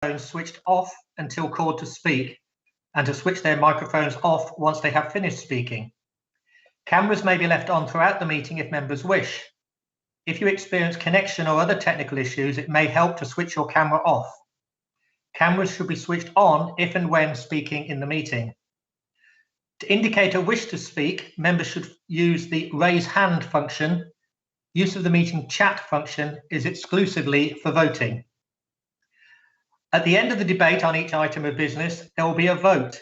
microphones switched off until called to speak, and to switch their microphones off once they have finished speaking. Cameras may be left on throughout the meeting if members wish. If you experience connection or other technical issues, it may help to switch your camera off. Cameras should be switched on if and when speaking in the meeting. To indicate a wish to speak, members should use the raise hand function. Use of the meeting chat function is exclusively for voting. At the end of the debate on each item of business, there will be a vote.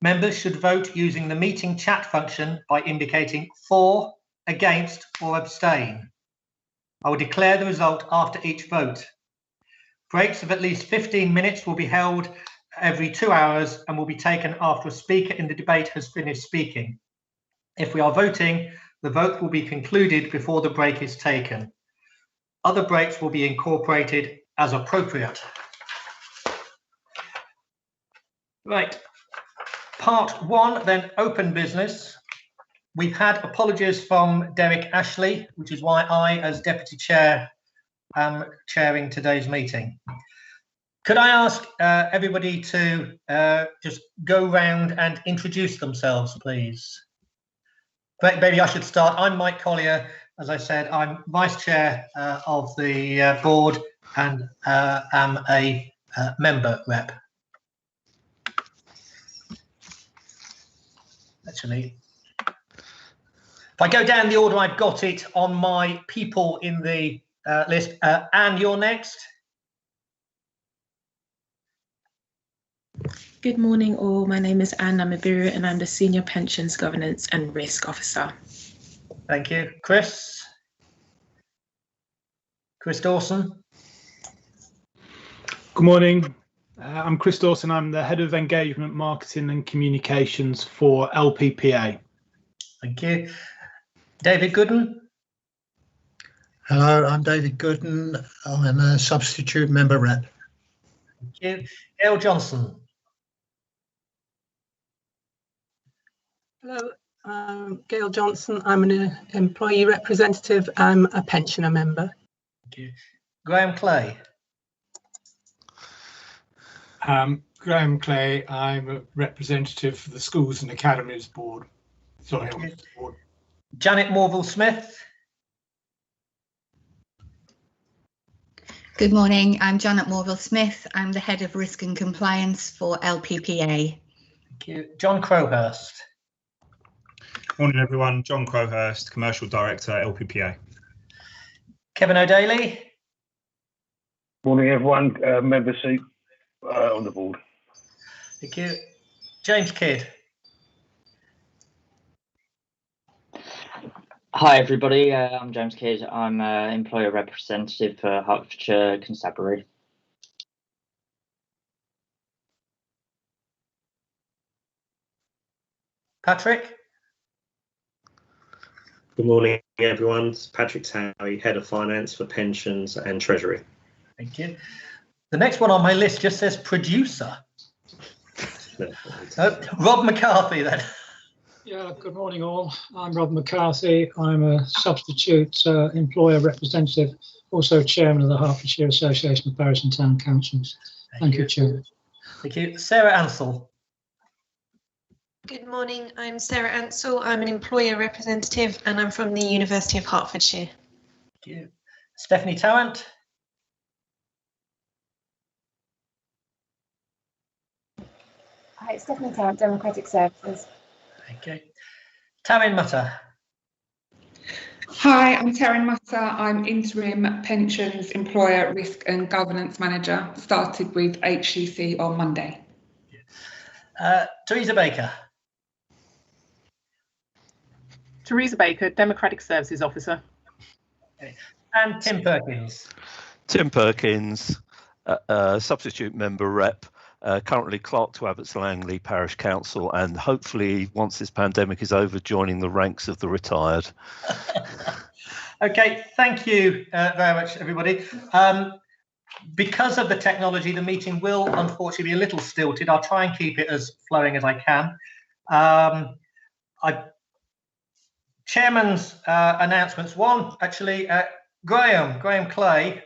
Members should vote using the meeting chat function by indicating for, against, or abstain. I will declare the result after each vote. Breaks of at least 15 minutes will be held every 2 hours and will be taken after a speaker in the debate has finished speaking. If we are voting, the vote will be concluded before the break is taken. Other breaks will be incorporated as appropriate. Right, part one, then open business. We've had apologies from Derek Ashley, which is why I, as Deputy Chair, am chairing today's meeting. Could I ask everybody to just go round and introduce themselves, please? Maybe I should start. I'm Mike Collier. As I said, I'm Vice Chair of the board and am a member rep. Actually, if I go down the order I've got it on my people in the list, Anne, you're next. Good morning all, my name is Anne Namabiru and I'm the Senior Pensions Governance and Risk Officer. Thank you. Chris Dawson. Good morning, I'm Chris Dawson, I'm the Head of Engagement, Marketing and Communications for LPPA. Thank you. David Gooden. Hello, I'm David Gooden, I'm a substitute member rep. Thank you. Gail Johnson. Hello, I'm Gail Johnson. I'm an employee representative. I'm a pensioner member. Thank you. Graham Clay. Graham Clay. I'm a representative for the Schools and Academies Board. Sorry, board. Janet Morville-Smith. Good morning, I'm Janet Morville-Smith. I'm the Head of Risk and Compliance for LPPA. Thank you. John Crowhurst. Morning everyone, John Crowhurst, Commercial Director, LPPA. Kevin O'Daly. Morning everyone, member seat on the board. Thank you. James Kidd. Hi everybody, I'm James Kidd. I'm employer representative for Hertfordshire Constabulary. Patrick. Good morning everyone, it's Patrick Towie, Head of Finance for Pensions and Treasury. Thank you. The next one on my list just says producer. Rob McCarthy then. Yeah, good morning all. I'm Rob McCarthy. I'm a substitute employer representative, also chairman of the Hertfordshire Association of Boroughs and Town Councils. Thank you, Chair. Thank you. Sarah Ansell. Good morning, I'm Sarah Ansell. I'm an employer representative and I'm from the University of Hertfordshire. Thank you. Stephanie Tarrant. Hi, it's Stephanie Tarrant, Democratic Services. Okay. Taryn Mutter. Hi, I'm Taryn Mutter. I'm Interim Pensions Employer Risk and Governance Manager. Started with HCC on Monday. Teresa Baker. Teresa Baker, Democratic Services Officer. Okay. And Tim Perkins. Tim Perkins, substitute member rep. Currently clerk to Abbots Langley Parish Council, and hopefully once this pandemic is over, joining the ranks of the retired. Okay, thank you very much everybody. Because of the technology, the meeting will unfortunately be a little stilted. I'll try and keep it as flowing as I can. Chairman's announcements. One, actually, Graham Clay,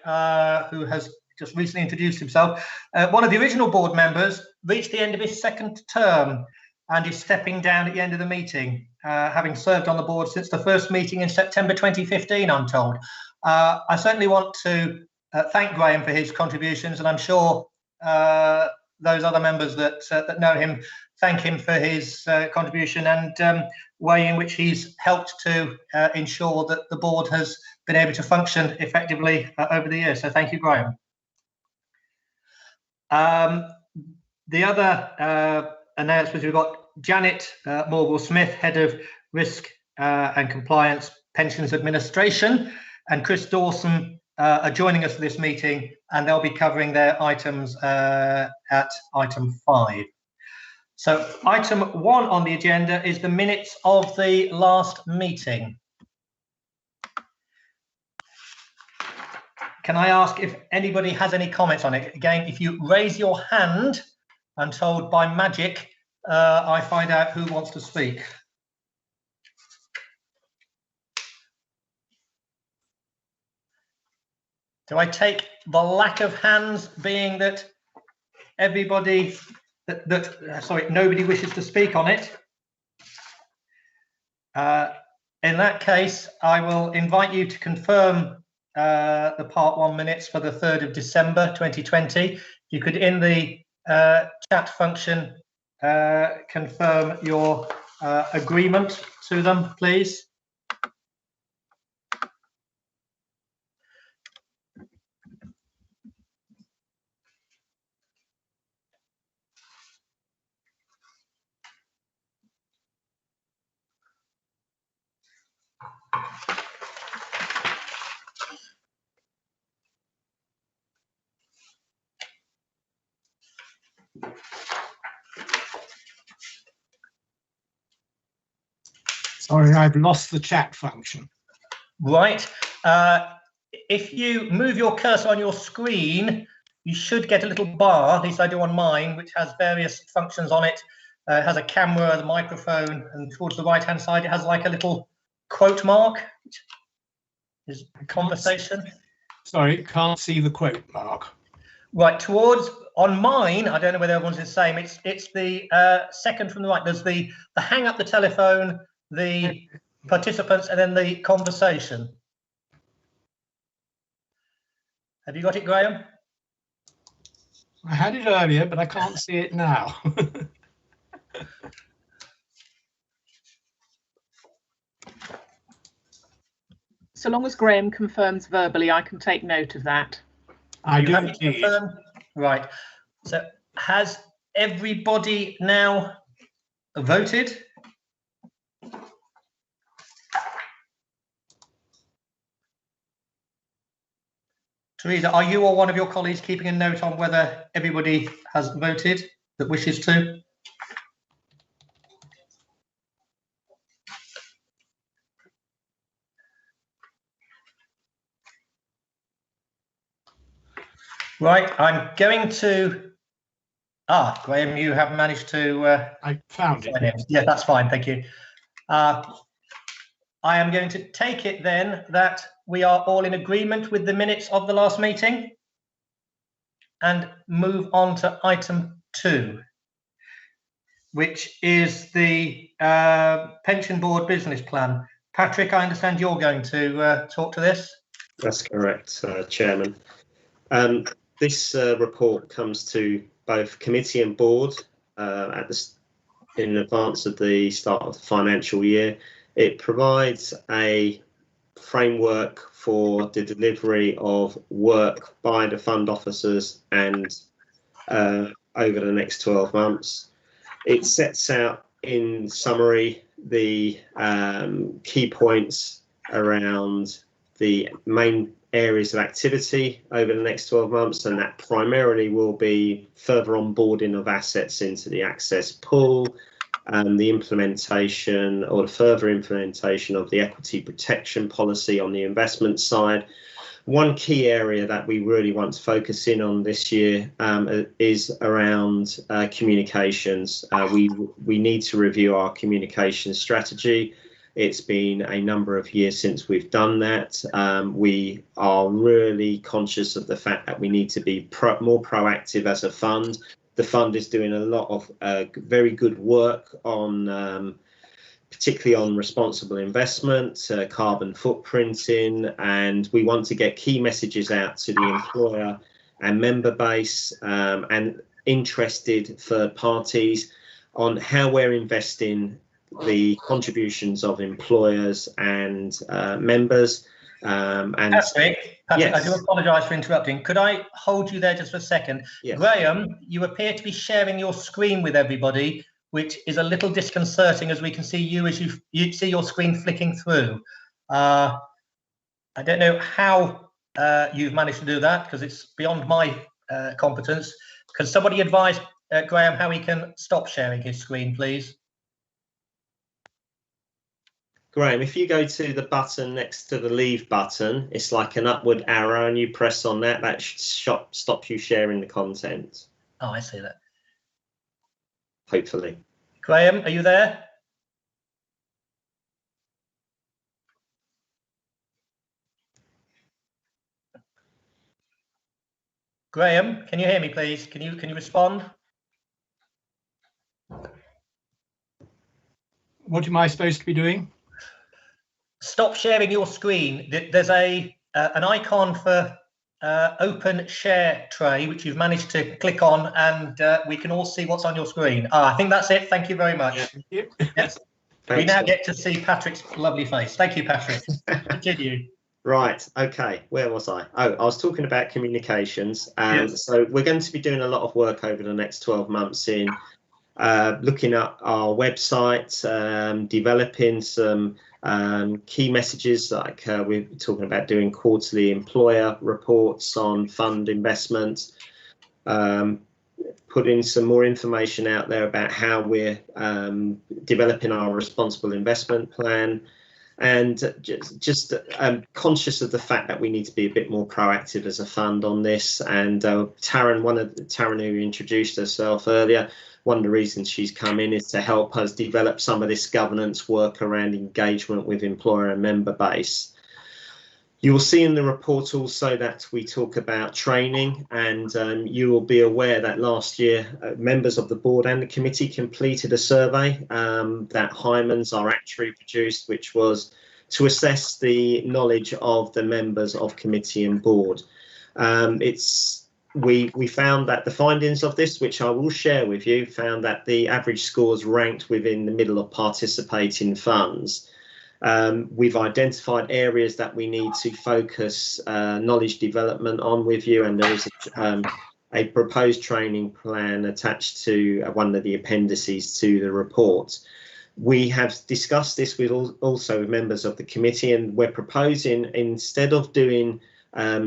who has just recently introduced himself. One of the original board members, reached the end of his second term and is stepping down at the end of the meeting, having served on the board since the first meeting in September 2015, I'm told. I certainly want to thank Graham for his contributions, and I'm sure those other members that know him thank him for his contribution and way in which he's helped to ensure that the board has been able to function effectively over the years. So thank you, Graham. The other announcements, we've got Janet Morwell-Smith, Head of Risk and Compliance Pensions Administration, and Chris Dawson are joining us for this meeting, and they'll be covering their items at item 5. So item 1 on the agenda is the minutes of the last meeting. Can I ask if anybody has any comments on it? Again, if you raise your hand, I'm told by magic, I find out who wants to speak. Do I take the lack of hands being that everybody, nobody wishes to speak on it? In that case, I will invite you to confirm the Part 1 minutes for the 3rd of December 2020. You could, in the chat function, confirm your agreement to them, please. Sorry, I've lost the chat function. Right. If you move your cursor on your screen, you should get a little bar, at least I do on mine, which has various functions on it. It has a camera, the microphone, and towards the right-hand side, it has like a little quote mark, which is conversation. Sorry, can't see the quote mark. Right, towards, on mine, I don't know whether everyone's the same, it's the second from the right. There's the hang up the telephone, the participants, and then the conversation. Have you got it, Graham? I had it earlier, but I can't see it now. So long as Graham confirms verbally, I can take note of that. I do indeed. Right. So has everybody now voted? Teresa, are you or one of your colleagues keeping a note on whether everybody has voted that wishes to? Right, I'm going to... Graham, you have managed to... I found it. Yeah, that's fine, thank you. I am going to take it then that we are all in agreement with the minutes of the last meeting and move on to item 2, which is the Pension Board Business Plan. Patrick, I understand you're going to talk to this. That's correct, Chairman. This report comes to both committee and board in advance of the start of the financial year. It provides a framework for the delivery of work by the fund officers and over the next 12 months. It sets out in summary the key points around the main areas of activity over the next 12 months, and that primarily will be further onboarding of assets into the access pool and the implementation or the further implementation of the equity protection policy on the investment side. One key area that we really want to focus in on this year is around communications. We need to review our communication strategy It's been a number of years since we've done that. We are really conscious of the fact that we need to be more proactive as a fund. The fund is doing a lot of very good work on particularly on responsible investment, carbon footprinting, and we want to get key messages out to the employer and member base and interested third parties on how we're investing the contributions of employers and members. Patrick, yes. I do apologise for interrupting. Could I hold you there just for a second? Yes. Graham, you appear to be sharing your screen with everybody, which is a little disconcerting as we can see you as you see your screen flicking through. I don't know how you've managed to do that because it's beyond my competence. Could somebody advise Graham how he can stop sharing his screen, please? Graham, if you go to the button next to the leave button, it's like an upward arrow and you press on that, that should stop you sharing the content. Oh, I see that. Hopefully. Graham, are you there? Graham, can you hear me, please? Can you respond? What am I supposed to be doing? Stop sharing your screen. There's an icon for open share tray, which you've managed to click on, and we can all see what's on your screen. I think that's it. Thank you very much. Yeah. Yes. We now get to see Patrick's lovely face. Thank you, Patrick. Continue. Right. Okay. Where was I? Oh, I was talking about communications. Yes. So we're going to be doing a lot of work over the next 12 months in looking at our website, developing some key messages like we're talking about doing quarterly employer reports on fund investments, putting some more information out there about how we're developing our responsible investment plan, and just conscious of the fact that we need to be a bit more proactive as a fund on this. And Taryn, who introduced herself earlier, one of the reasons she's come in is to help us develop some of this governance work around engagement with employer and member base. You will see in the report also that we talk about training, and you will be aware that last year members of the board and the committee completed a survey that Hyman's, our actuary, produced, which was to assess the knowledge of the members of committee and board. We found that the findings of this, which I will share with you, found that the average scores ranked within the middle of participating funds. We've identified areas that we need to focus knowledge development on with you, and there is a proposed training plan attached to one of the appendices to the report. We have discussed this with also members of the committee, and we're proposing, instead of doing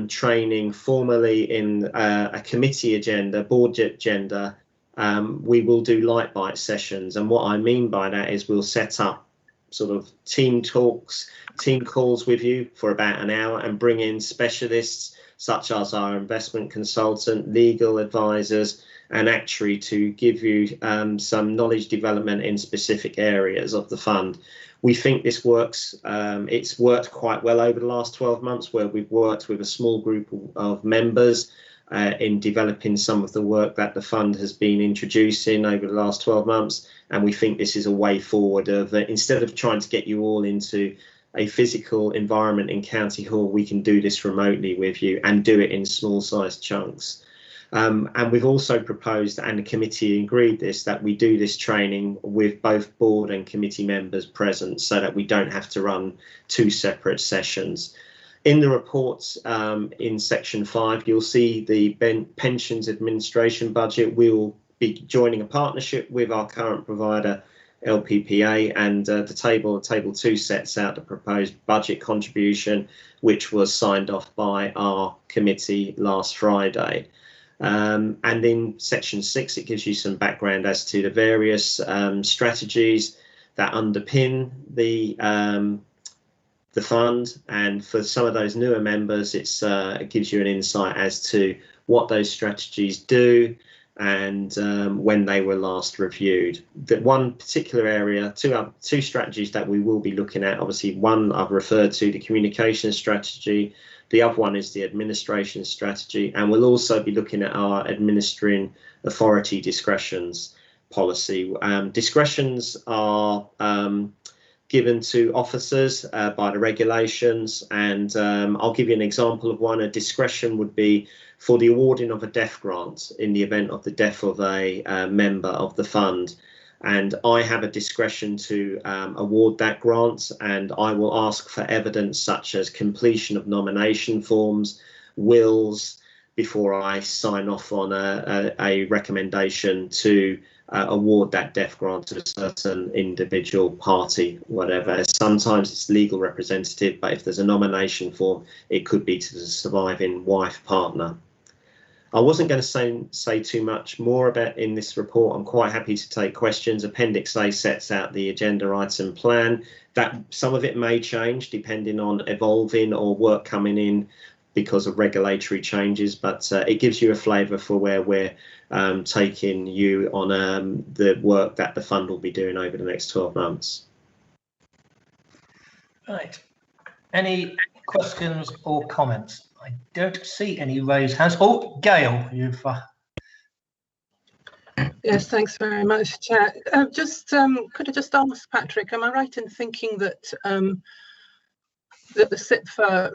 training formally in a committee agenda, board agenda, we will do light bite sessions. And what I mean by that is we'll set up sort of team calls with you for about an hour and bring in specialists such as our investment consultant, legal advisors and actuary to give you some knowledge development in specific areas of the fund. We think this works. It's worked quite well over the last 12 months, where we've worked with a small group of members in developing some of the work that the fund has been introducing over the last 12 months. And we think this is a way forward of instead of trying to get you all into a physical environment in County Hall, we can do this remotely with you and do it in small sized chunks. And we've also proposed, and the committee agreed this, that we do this training with both board and committee members present so that we don't have to run two separate sessions. In the report, in section 5, you'll see the pensions administration budget. We will be joining a partnership with our current provider, LPPA, and table 2 sets out the proposed budget contribution, which was signed off by our committee last Friday. And in section 6, it gives you some background as to the various strategies that underpin the fund, and for some of those newer members, it gives you an insight as to what those strategies do, and when they were last reviewed. That one particular area, two strategies that we will be looking at, obviously one I've referred to, the communication strategy, the other one is the administration strategy, and we'll also be looking at our administering authority discretions policy. Discretions are given to officers by the regulations, and I'll give you an example of one. A discretion would be for the awarding of a death grant in the event of the death of a member of the fund, and I have a discretion to award that grant, and I will ask for evidence such as completion of nomination forms, wills, before I sign off on a recommendation to award that death grant to a certain individual, party, whatever. Sometimes it's legal representative, but if there's a nomination form, it could be to the surviving wife, partner. I wasn't going to say too much more about in this report. I'm quite happy to take questions. Appendix A sets out the agenda item plan. That some of it may change depending on evolving or work coming in because of regulatory changes, but it gives you a flavour for where we're taking you on the work that the fund will be doing over the next 12 months. Right. Any questions or comments? I don't see any raised hands. Oh, Gail, you've... Yes, thanks very much, Chair. Could I just ask Patrick, am I right in thinking that that the SIPFA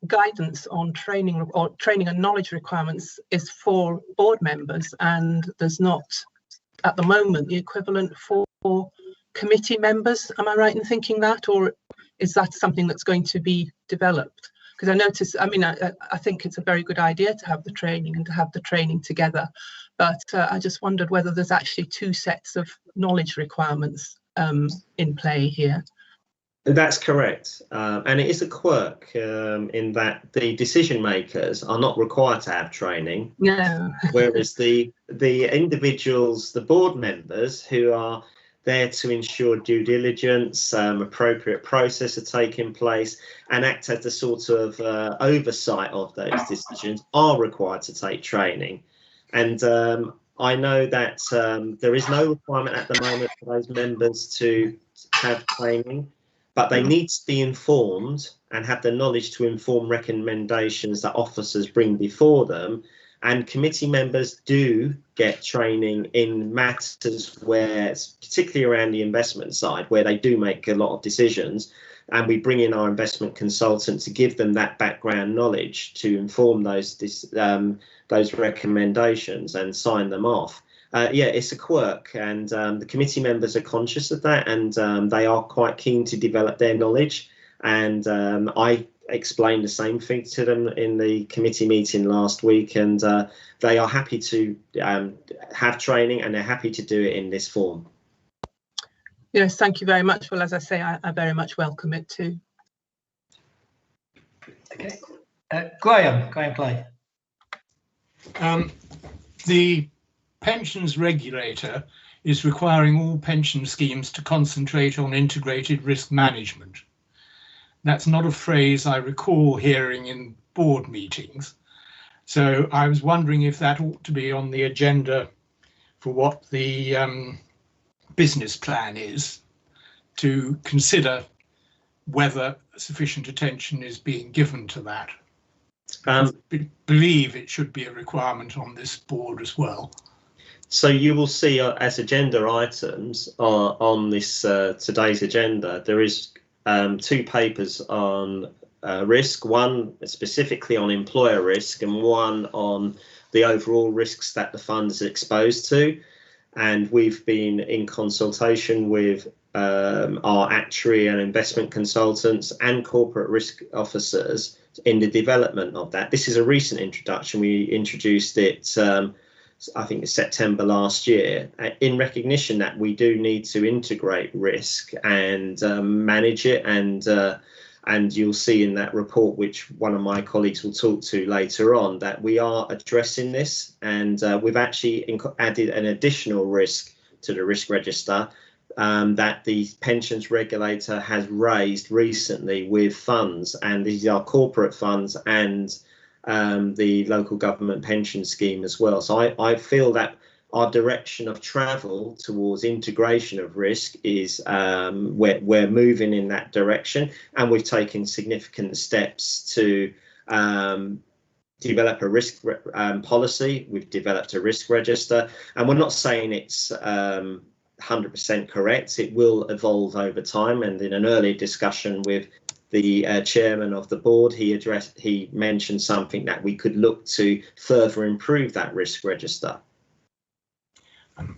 guidance on training and knowledge requirements is for board members, and there's not at the moment the equivalent for committee members? Am I right in thinking that, or is that something that's going to be developed? Because I notice, I mean, I think it's a very good idea to have the training and to have the training together, but I just wondered whether there's actually two sets of knowledge requirements in play here. That's correct, and it is a quirk in that the decision makers are not required to have training. No. Whereas the individuals, the board members who are there to ensure due diligence, appropriate process are taking place, and act as the sort of oversight of those decisions, are required to take training. And I know that there is no requirement at the moment for those members to have training, but they need to be informed and have the knowledge to inform recommendations that officers bring before them. And committee members do get training in matters where, particularly around the investment side, where they do make a lot of decisions, and we bring in our investment consultant to give them that background knowledge to inform those recommendations and sign them off. Yeah, it's a quirk, and the committee members are conscious of that, and they are quite keen to develop their knowledge. And I explained the same thing to them in the committee meeting last week, and they are happy to have training, and they're happy to do it in this form. Yes, thank you very much. Well, as I say, I very much welcome it too. Okay, Graham Clay. The pensions regulator is requiring all pension schemes to concentrate on integrated risk management. That's not a phrase I recall hearing in board meetings. So I was wondering if that ought to be on the agenda for what the business plan is, to consider whether sufficient attention is being given to that. I believe it should be a requirement on this board as well. So you will see as agenda items on this today's agenda, there is two papers on risk, one specifically on employer risk and one on the overall risks that the fund is exposed to. And we've been in consultation with our actuary and investment consultants and corporate risk officers in the development of that. This is a recent introduction. We introduced it, I think it's September last year, in recognition that we do need to integrate risk and manage it. And you'll see in that report, which one of my colleagues will talk to later on, that we are addressing this, and we've actually added an additional risk to the risk register that the pensions regulator has raised recently with funds, and these are corporate funds and the local government pension scheme as well. So I feel that our direction of travel towards integration of risk is we're moving in that direction, and we've taken significant steps to develop a risk policy. We've developed a risk register, and we're not saying it's 100% correct. It will evolve over time, and in an earlier discussion with the chairman of the board, he mentioned something that we could look to further improve that risk register.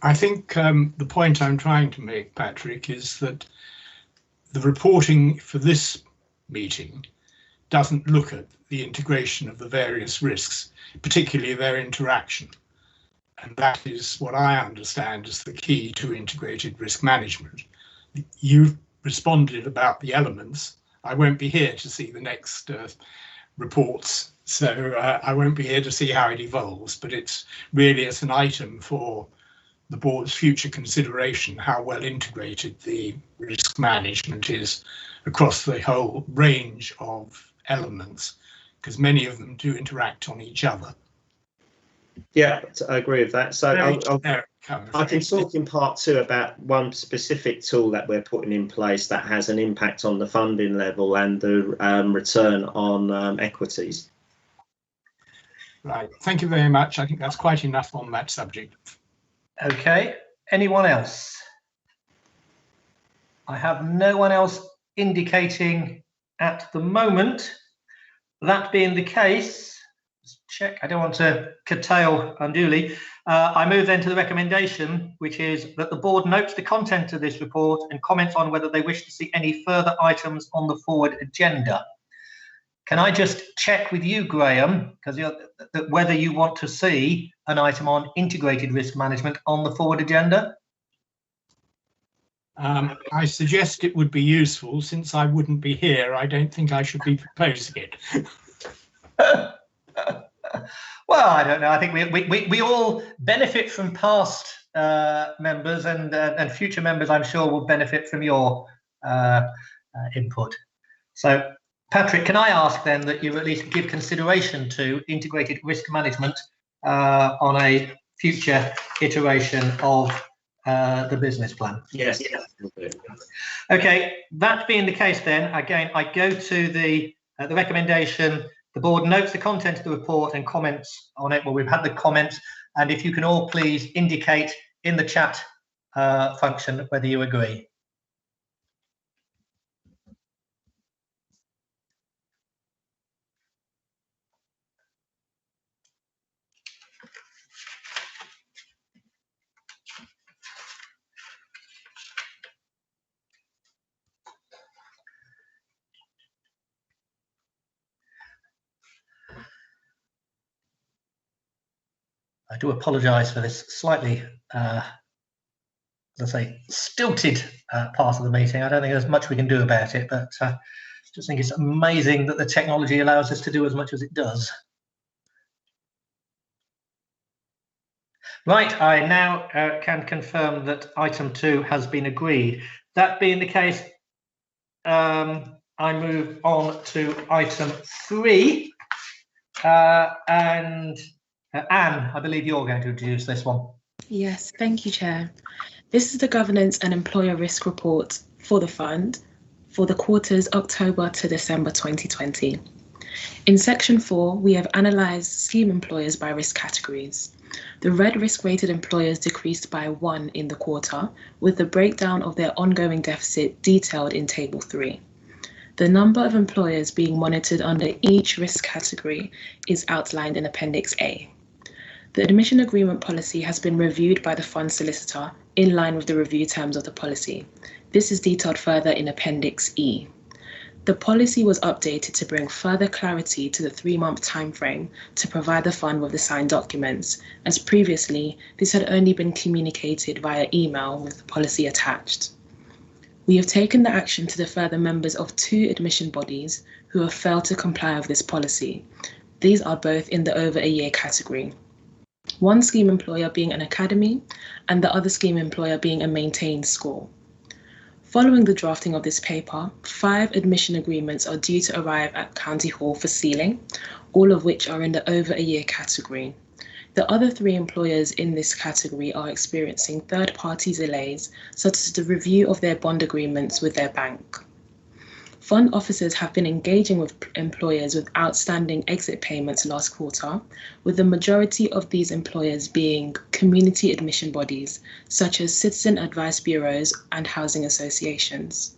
I think the point I'm trying to make, Patrick, is that the reporting for this meeting doesn't look at the integration of the various risks, particularly their interaction. And that is what I understand as the key to integrated risk management. You've responded about the elements. I won't be here to see the next reports, so I won't be here to see how it evolves, but it's really as an item for the board's future consideration, how well integrated the risk management is across the whole range of elements, because many of them do interact on each other. Yeah, I agree with that. So I can talk in part 2 about one specific tool that we're putting in place that has an impact on the funding level and the return on equities. Right, thank you very much. I think that's quite enough on that subject. Okay, anyone else? I have no one else indicating at the moment. That being the case, let's check, I don't want to curtail unduly. I move then to the recommendation, which is that the board notes the content of this report and comments on whether they wish to see any further items on the forward agenda. Can I just check with you, Graham, because whether you want to see an item on integrated risk management on the forward agenda? I suggest it would be useful. Since I wouldn't be here, I don't think I should be proposing it. Well, I don't know. I think we all benefit from past members, and future members, I'm sure, will benefit from your input. So, Patrick, can I ask then that you at least give consideration to integrated risk management on a future iteration of the business plan? Yes. Okay, that being the case then, again, I go to the recommendation. The board notes the content of the report and comments on it. Well, we've had the comments, and if you can all please indicate in the chat function whether you agree. I do apologise for this slightly, as I say, stilted part of the meeting. I don't think there's much we can do about it, but I just think it's amazing that the technology allows us to do as much as it does. Right, I now can confirm that item 2 has been agreed. That being the case, I move on to item 3, and Anne, I believe you're going to introduce this one. Yes, thank you, Chair. This is the Governance and Employer Risk Report for the Fund for the quarters October to December 2020. In Section 4, we have analysed scheme employers by risk categories. The red risk-rated employers decreased by 1 in the quarter, with the breakdown of their ongoing deficit detailed in Table 3. The number of employers being monitored under each risk category is outlined in Appendix A. The admission agreement policy has been reviewed by the fund solicitor in line with the review terms of the policy. This is detailed further in Appendix E. The policy was updated to bring further clarity to the 3-month timeframe to provide the fund with the signed documents, as previously this had only been communicated via email with the policy attached. We have taken the action to defer the members of 2 admission bodies who have failed to comply with this policy. These are both in the over a year category. One scheme employer being an academy and the other scheme employer being a maintained school. Following the drafting of this paper, 5 admission agreements are due to arrive at County Hall for sealing, all of which are in the over a year category. The other 3 employers in this category are experiencing third-party delays, such as the review of their bond agreements with their bank. Fund officers have been engaging with employers with outstanding exit payments last quarter, with the majority of these employers being community admission bodies, such as citizen advice bureaus and housing associations.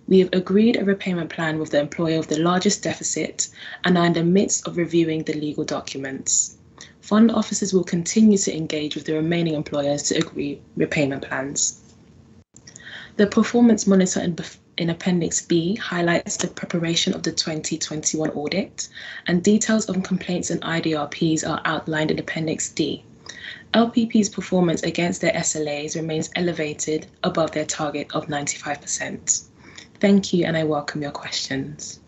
We have agreed a repayment plan with the employer of the largest deficit and are in the midst of reviewing the legal documents. Fund officers will continue to engage with the remaining employers to agree repayment plans. The performance monitor in Appendix B highlights the preparation of the 2021 audit, and details on complaints and IDRPs are outlined in Appendix D. LPP's performance against their SLAs remains elevated above their target of 95%. Thank you, and I welcome your questions.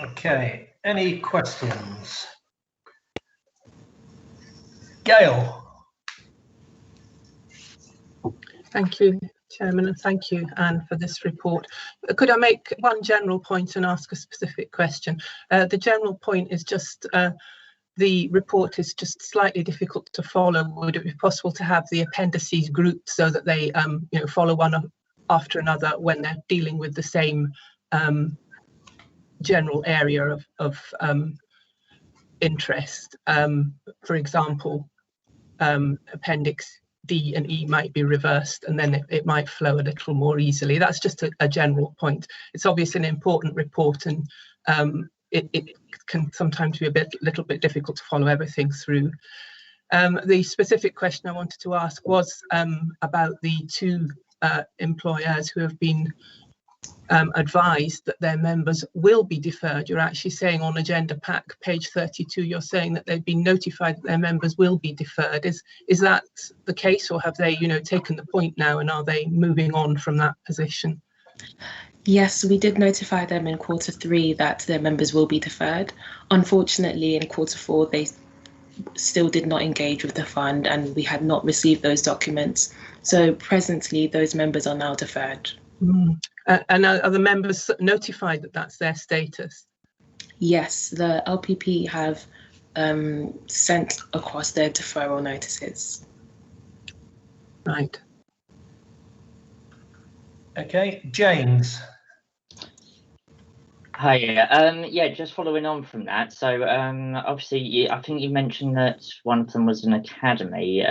Okay, any questions? Gail. Thank you, Chairman, and thank you, Anne, for this report. Could I make one general point and ask a specific question? The general point is just the report is just slightly difficult to follow. Would it be possible to have the appendices grouped so that they follow one after another when they're dealing with the same general area of interest? For example, Appendix D and E might be reversed, and then it might flow a little more easily. That's just a general point. It's obviously an important report, and it can sometimes be a little bit difficult to follow everything through. The specific question I wanted to ask was about the 2 employers who have been advised that their members will be deferred. You're actually saying on Agenda Pack, page 32, you're saying that they've been notified that their members will be deferred. Is that the case, or have they, taken the point now, and are they moving on from that position? Yes, we did notify them in Q3 that their members will be deferred. Unfortunately, in Q4, they still did not engage with the fund, and we had not received those documents. So presently, those members are now deferred. And are the members notified that that's their status? Yes, the LPP have sent across their deferral notices. Right. Okay, James. Hi, yeah, just following on from that. So obviously, I think you mentioned that one of them was an academy.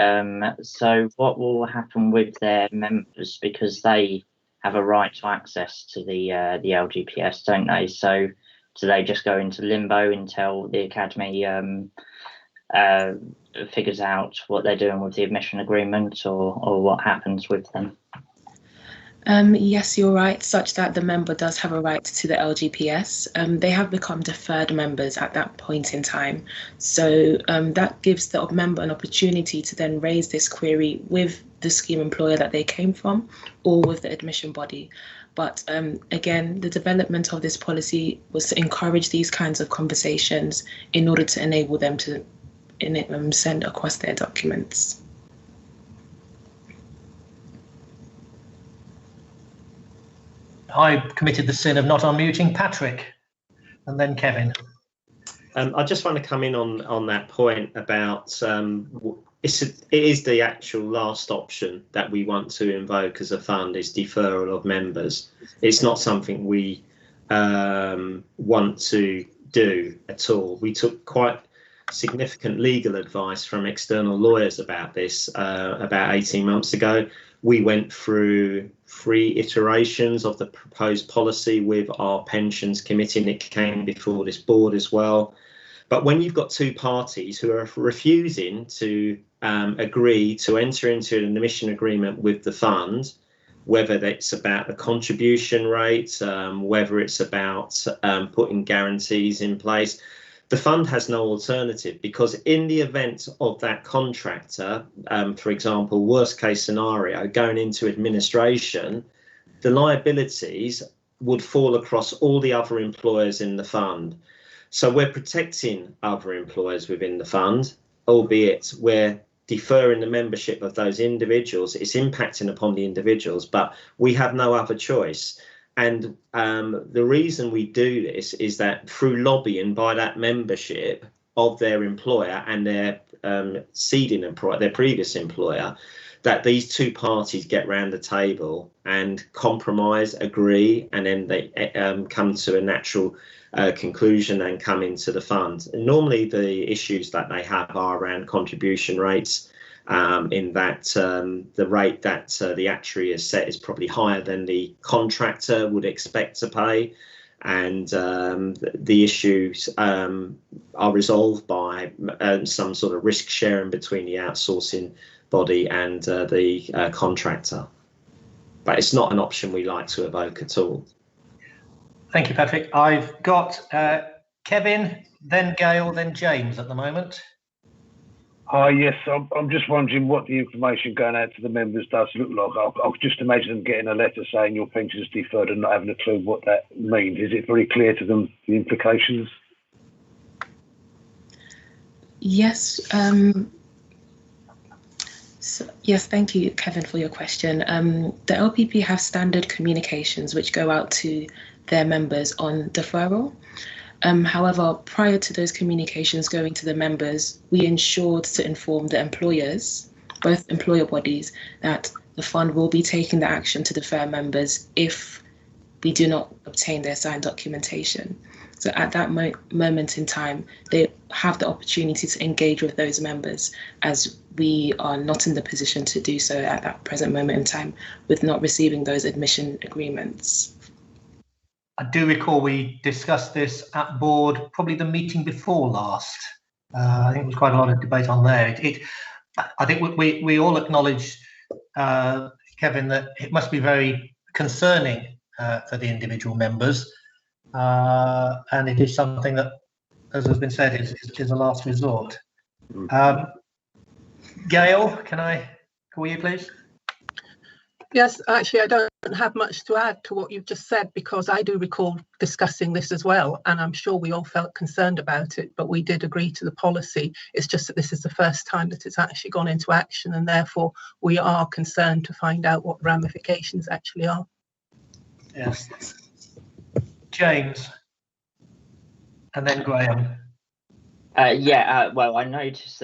So what will happen with their members, because they have a right to access to the LGPS, don't they? So do they just go into limbo until the academy figures out what they're doing with the admission agreement, or what happens with them? Yes, you're right, such that the member does have a right to the LGPS. They have become deferred members at that point in time. So that gives the member an opportunity to then raise this query with the scheme employer that they came from, or with the admission body. But again, the development of this policy was to encourage these kinds of conversations in order to enable them to send across their documents. I committed the sin of not unmuting Patrick, and then Kevin. I just want to come in on that point about it is the actual last option that we want to invoke as a fund, is deferral of members. It's not something we want to do at all. We took quite significant legal advice from external lawyers about this about 18 months ago. We went through 3 iterations of the proposed policy with our pensions committee, and it came before this board as well. But when you've got 2 parties who are refusing to agree to enter into an admission agreement with the fund, whether it's about the contribution rate, whether it's about putting guarantees in place, the fund has no alternative, because in the event of that contractor, for example, worst case scenario, going into administration, the liabilities would fall across all the other employers in the fund. So we're protecting other employers within the fund, albeit we're deferring the membership of those individuals, it's impacting upon the individuals, but we have no other choice. And the reason we do this is that through lobbying by that membership of their employer and their seeding employer, their previous employer, that these two parties get round the table and compromise, agree, and then they come to a natural conclusion and come into the fund. And normally the issues that they have are around contribution rates, in that the rate that the actuary has set is probably higher than the contractor would expect to pay. And the issues are resolved by some sort of risk sharing between the outsourcing body and the contractor. But it's not an option we like to evoke at all. Thank you, Patrick. I've got Kevin, then Gail, then James at the moment. Hi, yes, I'm just wondering what the information going out to the members does look like. I'll just imagine them getting a letter saying your pension's deferred and not having a clue what that means. Is it very clear to them, the implications? Yes. Yes, thank you, Kevin, for your question. The LPP have standard communications which go out to their members on deferral. However, prior to those communications going to the members, we ensured to inform the employers, both employer bodies, that the fund will be taking the action to defer members if we do not obtain their signed documentation. So at that moment in time, they have the opportunity to engage with those members, as we are not in the position to do so at that present moment in time with not receiving those admission agreements. I do recall we discussed this at board, probably the meeting before last. I think there was quite a lot of debate on there. I think we all acknowledge, Kevin, that it must be very concerning for the individual members. And it is something that, as has been said, is a last resort. Gail, can I call you, please? Yes, actually, I don't have much to add to what you've just said, because I do recall discussing this as well, and I'm sure we all felt concerned about it, but we did agree to the policy. It's just that this is the first time that it's actually gone into action, and therefore we are concerned to find out what the ramifications actually are. Yes. James, and then Graham. Well, I noticed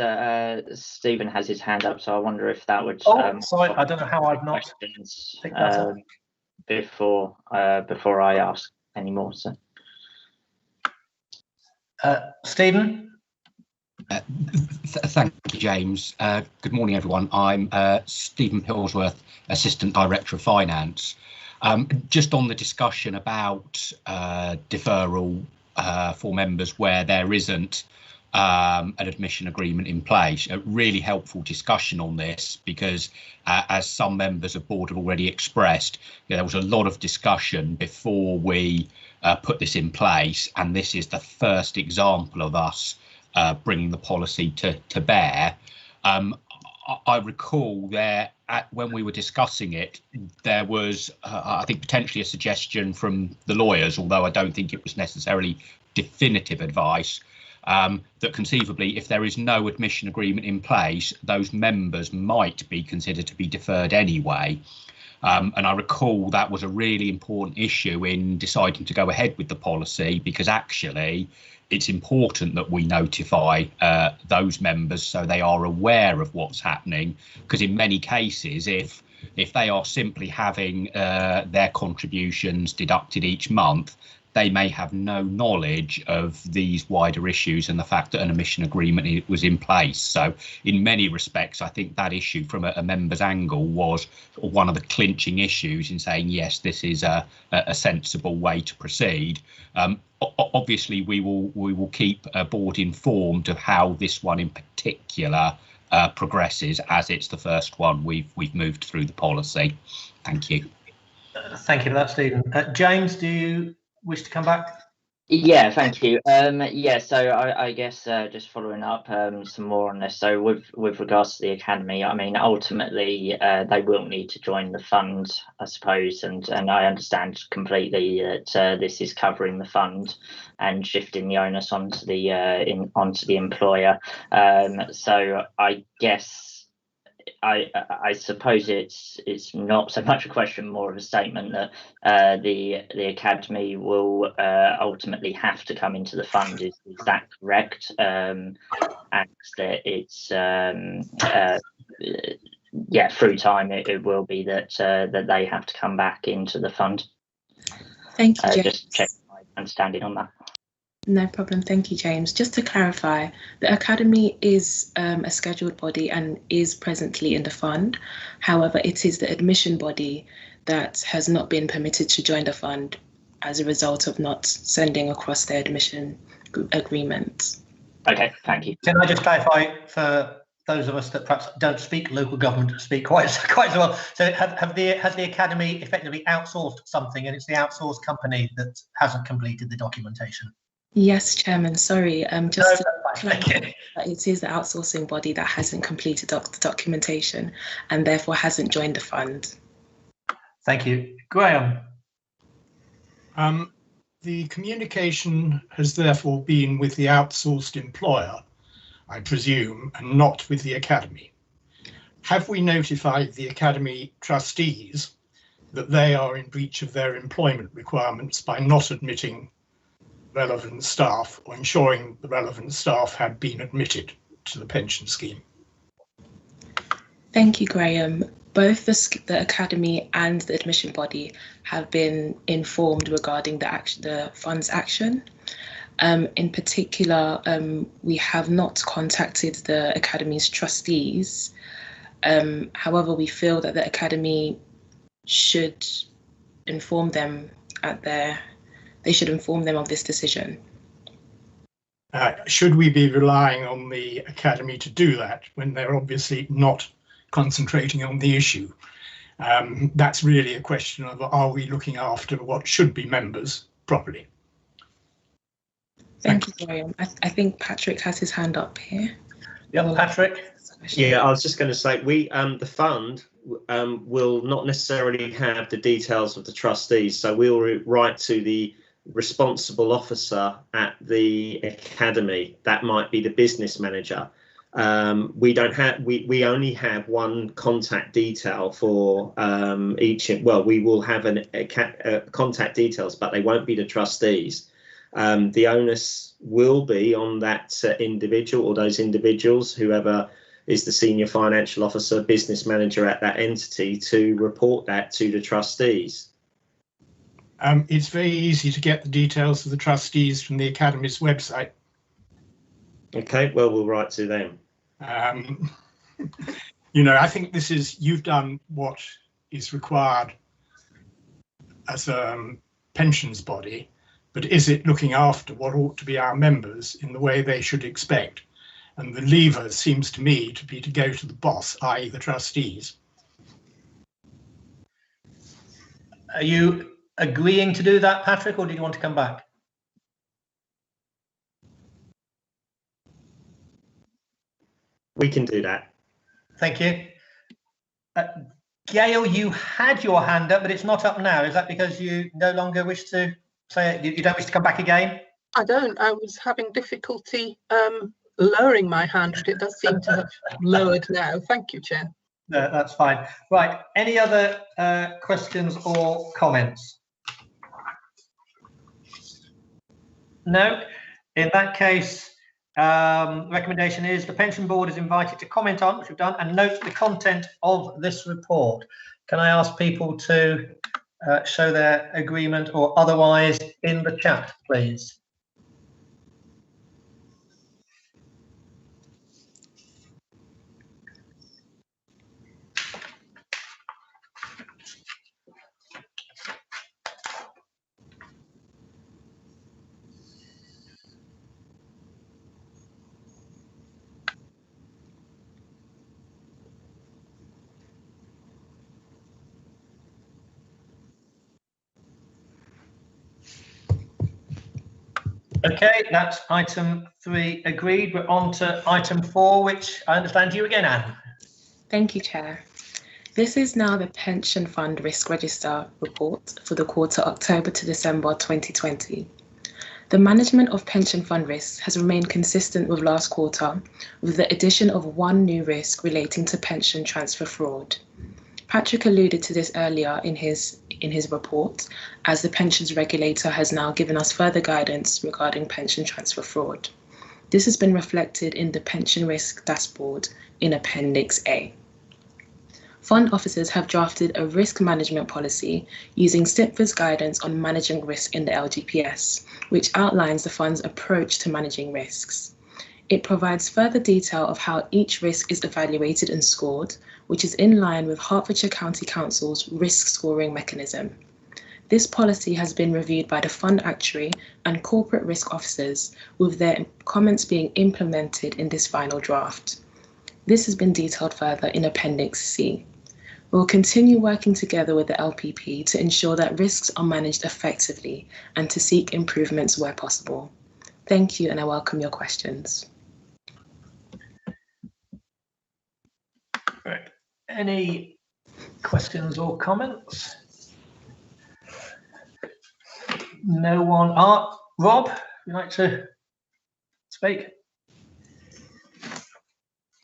Stephen has his hand up, so I wonder if that would. Sorry, I don't know how I've not picked that up before I ask any more. So, Stephen. Thank you, James. Good morning, everyone. I'm Stephen Pillsworth, Assistant Director of Finance. Just on the discussion about deferral for members where there isn't an admission agreement in place. A really helpful discussion on this, because as some members of board have already expressed, there was a lot of discussion before we put this in place, and this is the first example of us bringing the policy to bear. I recall when we were discussing it, there was, I think, potentially a suggestion from the lawyers, although I don't think it was necessarily definitive advice, that conceivably, if there is no admission agreement in place, those members might be considered to be deferred anyway. And I recall that was a really important issue in deciding to go ahead with the policy, because actually it's important that we notify those members so they are aware of what's happening, because in many cases, if they are simply having their contributions deducted each month, they may have no knowledge of these wider issues and the fact that an admission agreement was in place. So in many respects, I think that issue from a member's angle was one of the clinching issues in saying, yes, this is a sensible way to proceed. Obviously, we will keep a board informed of how this one in particular progresses, as it's the first one we've moved through the policy. Thank you. Thank you for that, Stephen. James, do you wish to come back? Yeah, thank you. Yeah, so I guess just following up some more on this. So with regards to the academy, I mean, ultimately they will need to join the fund, I suppose, and I understand completely that this is covering the fund and shifting the onus onto the onto the employer. So I guess. I suppose it's not so much a question, more of a statement that the academy will ultimately have to come into the fund. Is that correct? And that it's yeah, through time it will be that that they have to come back into the fund. Thank you, James. Just check my understanding on that. No problem. Thank you, James. Just to clarify, the Academy is a scheduled body and is presently in the fund. However, it is the admission body that has not been permitted to join the fund as a result of not sending across their admission agreement. Okay, thank you. Can I just clarify for those of us that perhaps don't speak local government speak quite so well? So has the Academy effectively outsourced something, and it's the outsourced company that hasn't completed the documentation? Yes, Chairman, sorry, just to clarify that it is the outsourcing body that hasn't completed the documentation and therefore hasn't joined the fund. Thank you. Graham. The communication has therefore been with the outsourced employer, I presume, and not with the Academy. Have we notified the Academy trustees that they are in breach of their employment requirements by not admitting relevant staff or ensuring the relevant staff had been admitted to the pension scheme? Thank you, Graham. Both the Academy and the admission body have been informed regarding the fund's action. In particular, we have not contacted the Academy's trustees. However, we feel that the Academy should inform them they should inform them of this decision. Should we be relying on the Academy to do that when they're obviously not concentrating on the issue? That's really a question of, are we looking after what should be members properly? Thank you, Graham. I think Patrick has his hand up here. Yeah, Patrick. Yeah, I was just going to say, the fund will not necessarily have the details of the trustees, so we'll write to the responsible officer at the Academy. That might be the business manager. We only have one contact detail for each. Well, we will have contact details, but they won't be the trustees. The onus will be on that individual or those individuals, whoever is the senior financial officer, business manager at that entity, to report that to the trustees. It's very easy to get the details of the trustees from the Academy's website. Okay, well, we'll write to them. You know, I think you've done what is required as a pensions body, but is it looking after what ought to be our members in the way they should expect? And the lever seems to me to be to go to the boss, i.e. the trustees. Are you agreeing to do that, Patrick, or do you want to come back? We can do that. Thank you. Gail, you had your hand up, but it's not up now. Is that because you no longer wish to say it? You don't wish to come back again? I don't. I was having difficulty lowering my hand, but it does seem to have lowered now. Thank you, Chair. No, that's fine. Right. Any other questions or comments? No. In that case, recommendation is the pension board is invited to comment on, which we've done, and note the content of this report. Can I ask people to show their agreement or otherwise in the chat, please? Okay, that's item 3 agreed. We're on to item 4, which I understand you again, Anne. Thank you, Chair. This is now the Pension Fund Risk Register report for the quarter October to December 2020. The management of pension fund risks has remained consistent with last quarter, with the addition of one new risk relating to pension transfer fraud. Patrick alluded to this earlier in his report, as the pensions regulator has now given us further guidance regarding pension transfer fraud. This has been reflected in the pension risk dashboard in Appendix A. Fund officers have drafted a risk management policy using STPFA's guidance on managing risk in the LGPS, which outlines the fund's approach to managing risks. It provides further detail of how each risk is evaluated and scored, which is in line with Hertfordshire County Council's risk scoring mechanism. This policy has been reviewed by the fund actuary and corporate risk officers, with their comments being implemented in this final draft. This has been detailed further in Appendix C. We'll continue working together with the LPP to ensure that risks are managed effectively and to seek improvements where possible. Thank you, and I welcome your questions. Right. Any questions or comments? No one. Rob, would you like to speak?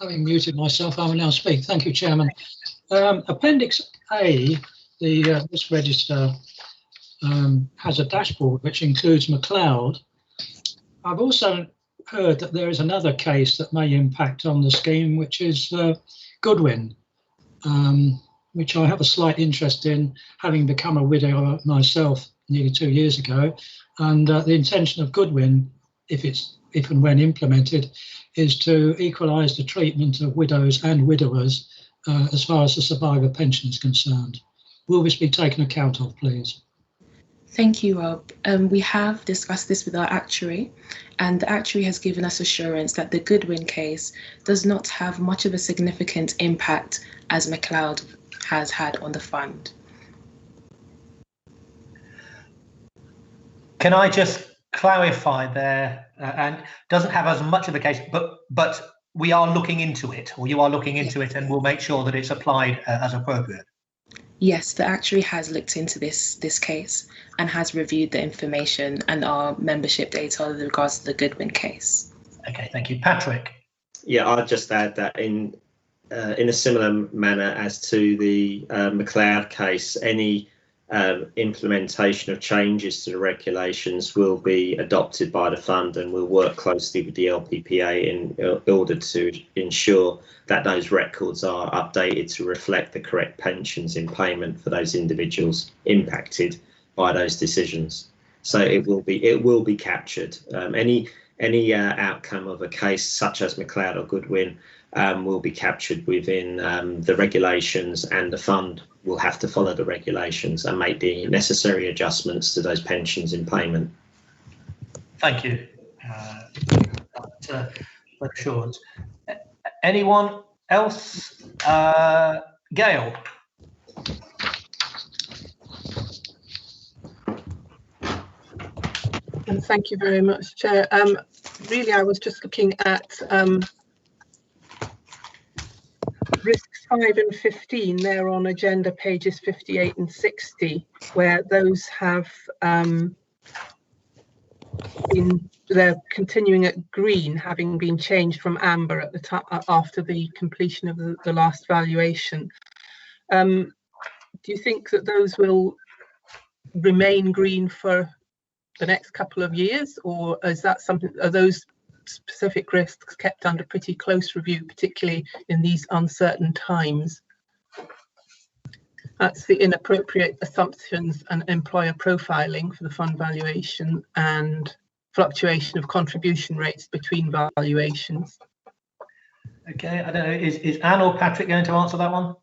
Having muted myself, I will now speak. Thank you, Chairman. Appendix A, the risk register, has a dashboard which includes McLeod. I've also heard that there is another case that may impact on the scheme, which is Goodwin, which I have a slight interest in, having become a widower myself nearly 2 years ago. And the intention of Goodwin, if and when implemented, is to equalise the treatment of widows and widowers as far as the survivor pension is concerned. Will this be taken account of, please? Thank you, Rob. We have discussed this with our actuary, and the actuary has given us assurance that the Goodwin case does not have much of a significant impact as McLeod has had on the fund. Can I just clarify there, and doesn't have as much of a case, but we are looking into it, or you are looking into it, and we'll make sure that it's applied as appropriate. Yes, the actuary has looked into this case and has reviewed the information and our membership data with regards to the Goodwin case. Okay, thank you. Patrick? Yeah, I'll just add that in a similar manner as to the McLeod case, any implementation of changes to the regulations will be adopted by the fund, and we'll work closely with the LPPA in order to ensure that those records are updated to reflect the correct pensions in payment for those individuals impacted by those decisions. So it will be captured. Any outcome of a case such as McLeod or Goodwin will be captured within the regulations, and the fund will have to follow the regulations and make the necessary adjustments to those pensions in payment. Thank you for assurance. Anyone else? Gail? And thank you very much, Chair. Really, I was just looking at risks 5 and 15. They're on agenda pages 58 and 60, where those have they're continuing at green, having been changed from amber at the time after the completion of the last valuation. Do you think that those will remain green for the next couple of years, or is that something? Are those specific risks kept under pretty close review, particularly in these uncertain times? That's the inappropriate assumptions and employer profiling for the fund valuation and fluctuation of contribution rates between valuations. Okay, I don't know, is Anne or Patrick going to answer that one?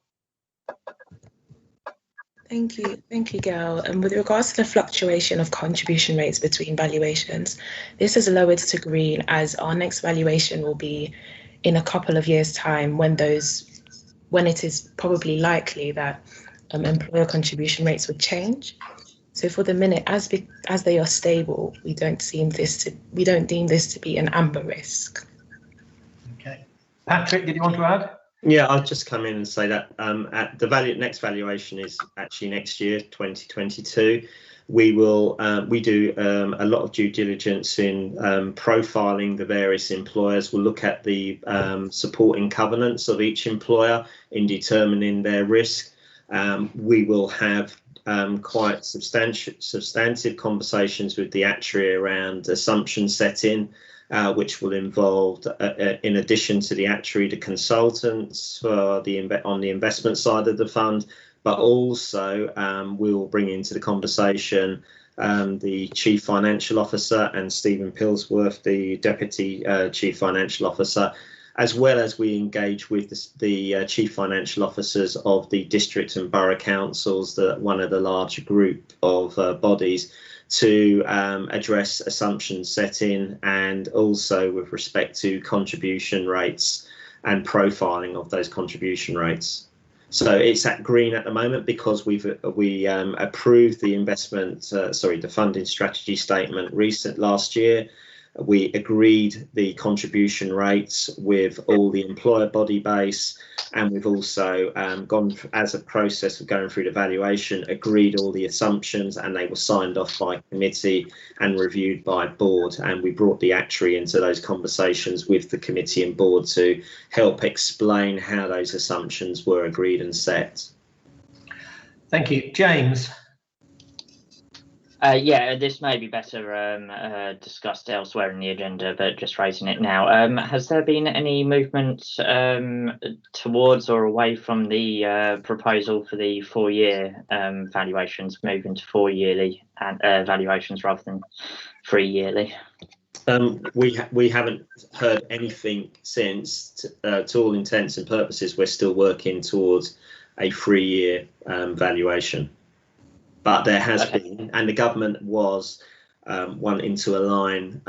Thank you, Gail. And with regards to the fluctuation of contribution rates between valuations, this is lowered to green as our next valuation will be in a couple of years' time, when it is probably likely that employer contribution rates would change. So for the minute, as they are stable, we don't deem this to be an amber risk. Okay, Patrick, did you want to add? Yeah, I'll just come in and say that at the next valuation is actually next year, 2022. We will do a lot of due diligence in profiling the various employers. We'll look at the supporting covenants of each employer in determining their risk. We will have quite substantive conversations with the actuary around assumption setting, which will involve, in addition to the actuary, the consultants for on the investment side of the fund, but also we'll bring into the conversation the Chief Financial Officer and Stephen Pillsworth, the Deputy Chief Financial Officer, as well as we engage with the Chief Financial Officers of the district and borough councils, one of the larger group of bodies, to address assumption setting and also with respect to contribution rates and profiling of those contribution rates. So it's at green at the moment because we approved the funding strategy statement last year. We agreed the contribution rates with all the employer body base, and we've also gone as a process of going through the valuation, agreed all the assumptions, and they were signed off by committee and reviewed by board. And we brought the actuary into those conversations with the committee and board to help explain how those assumptions were agreed and set. Thank you. James. Yeah, this may be better discussed elsewhere in the agenda, but just raising it now. Has there been any movement towards or away from the proposal for the 4-year valuations, moving to 4-yearly valuations rather than 3-yearly? We haven't heard anything since. To all intents and purposes, we're still working towards a 3-year valuation. But there has been, and the government was wanting to align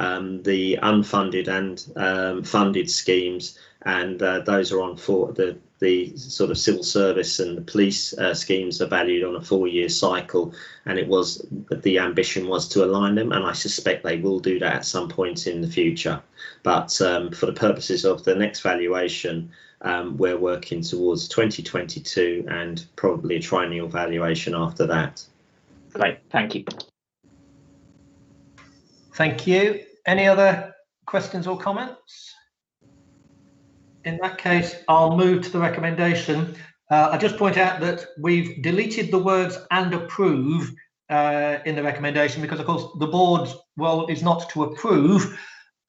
the unfunded and funded schemes, and those are on for the sort of civil service and the police schemes are valued on a 4-year cycle, and the ambition was to align them, and I suspect they will do that at some point in the future. But for the purposes of the next valuation, we're working towards 2022 and probably a triennial valuation after that. Right, thank you. Thank you. Any other questions or comments? In that case, I'll move to the recommendation. I just point out that we've deleted the words "and approve" in the recommendation because, of course, the board's role is not to approve,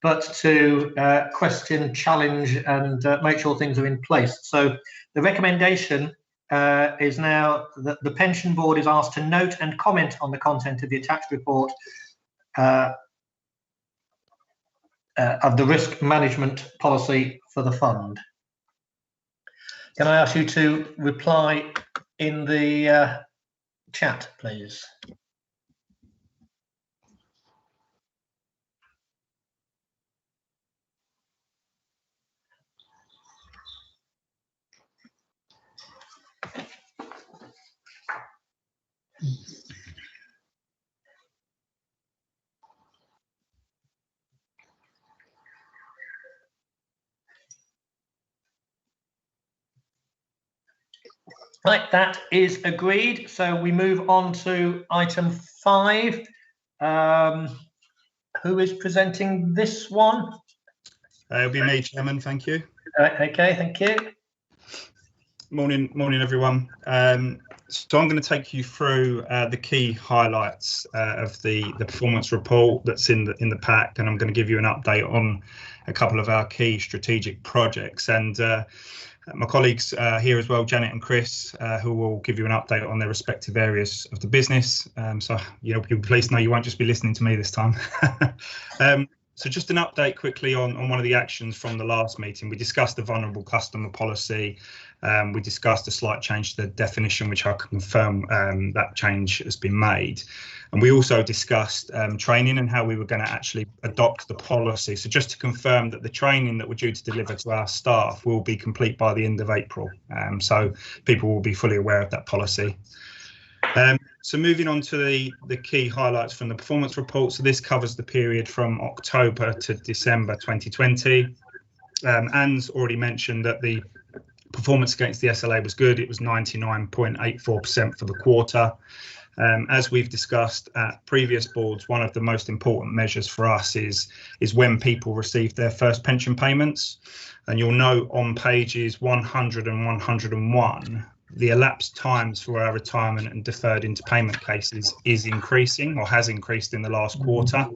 but to question, challenge, and make sure things are in place. So the recommendation is now that the pension board is asked to note and comment on the content of the attached report of the risk management policy for the fund. Can I ask you to reply in the chat, please? Right, that is agreed. So we move on to item 5. Who is presenting this one? It'll be me, Chairman. Thank you. Okay, thank you. Morning, everyone. So I'm going to take you through the key highlights of the performance report that's in the pack, and I'm going to give you an update on a couple of our key strategic projects. And my colleagues here as well, Janet and Chris, who will give you an update on their respective areas of the business. So you'll be pleased to know you won't just be listening to me this time. So just an update quickly on one of the actions from the last meeting. We discussed the vulnerable customer policy. We discussed a slight change to the definition, which I can confirm that change has been made. And we also discussed training and how we were going to actually adopt the policy. So just to confirm that the training that we're due to deliver to our staff will be complete by the end of April. So people will be fully aware of that policy. So moving on to the key highlights from the performance report. So this covers the period from October to December 2020. Anne's already mentioned that the performance against the SLA was good. It was 99.84% for the quarter. As we've discussed at previous boards, one of the most important measures for us is when people receive their first pension payments. And you'll note on pages 100 and 101, the elapsed times for our retirement and deferred into payment cases is increasing, or has increased in the last quarter.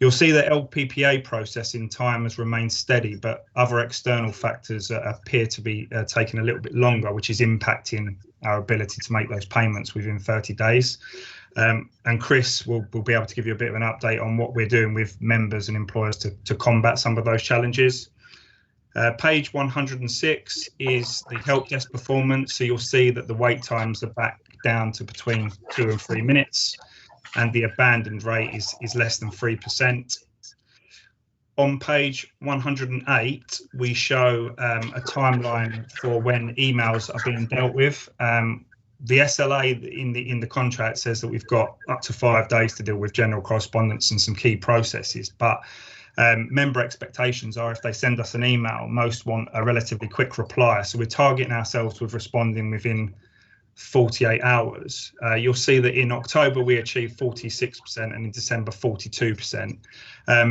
You'll see that LPPA processing time has remained steady, but other external factors appear to be taking a little bit longer, which is impacting our ability to make those payments within 30 days. And Chris will be able to give you a bit of an update on what we're doing with members and employers to combat some of those challenges. Page 106 is the help desk performance. So you'll see that the wait times are back down to between 2 and 3 minutes, and the abandoned rate is less than 3%. On page 108, we show a timeline for when emails are being dealt with. The SLA in the contract says that we've got up to 5 days to deal with general correspondence and some key processes, but member expectations are if they send us an email, most want a relatively quick reply. So we're targeting ourselves with responding within 48 hours. You'll see that in October we achieved 46% and in December 42%.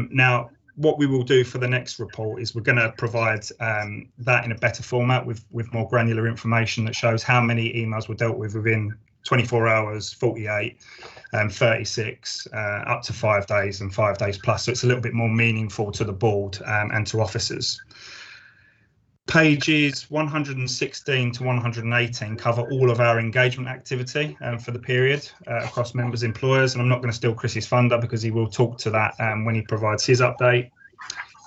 Now, what we will do for the next report is we're going to provide that in a better format with more granular information that shows how many emails were dealt with within 24 hours, 48, 36, up to 5 days and 5 days plus. So it's a little bit more meaningful to the board and to officers. Pages 116 to 118 cover all of our engagement activity for the period across members' employers. And I'm not going to steal Chris's thunder because he will talk to that when he provides his update.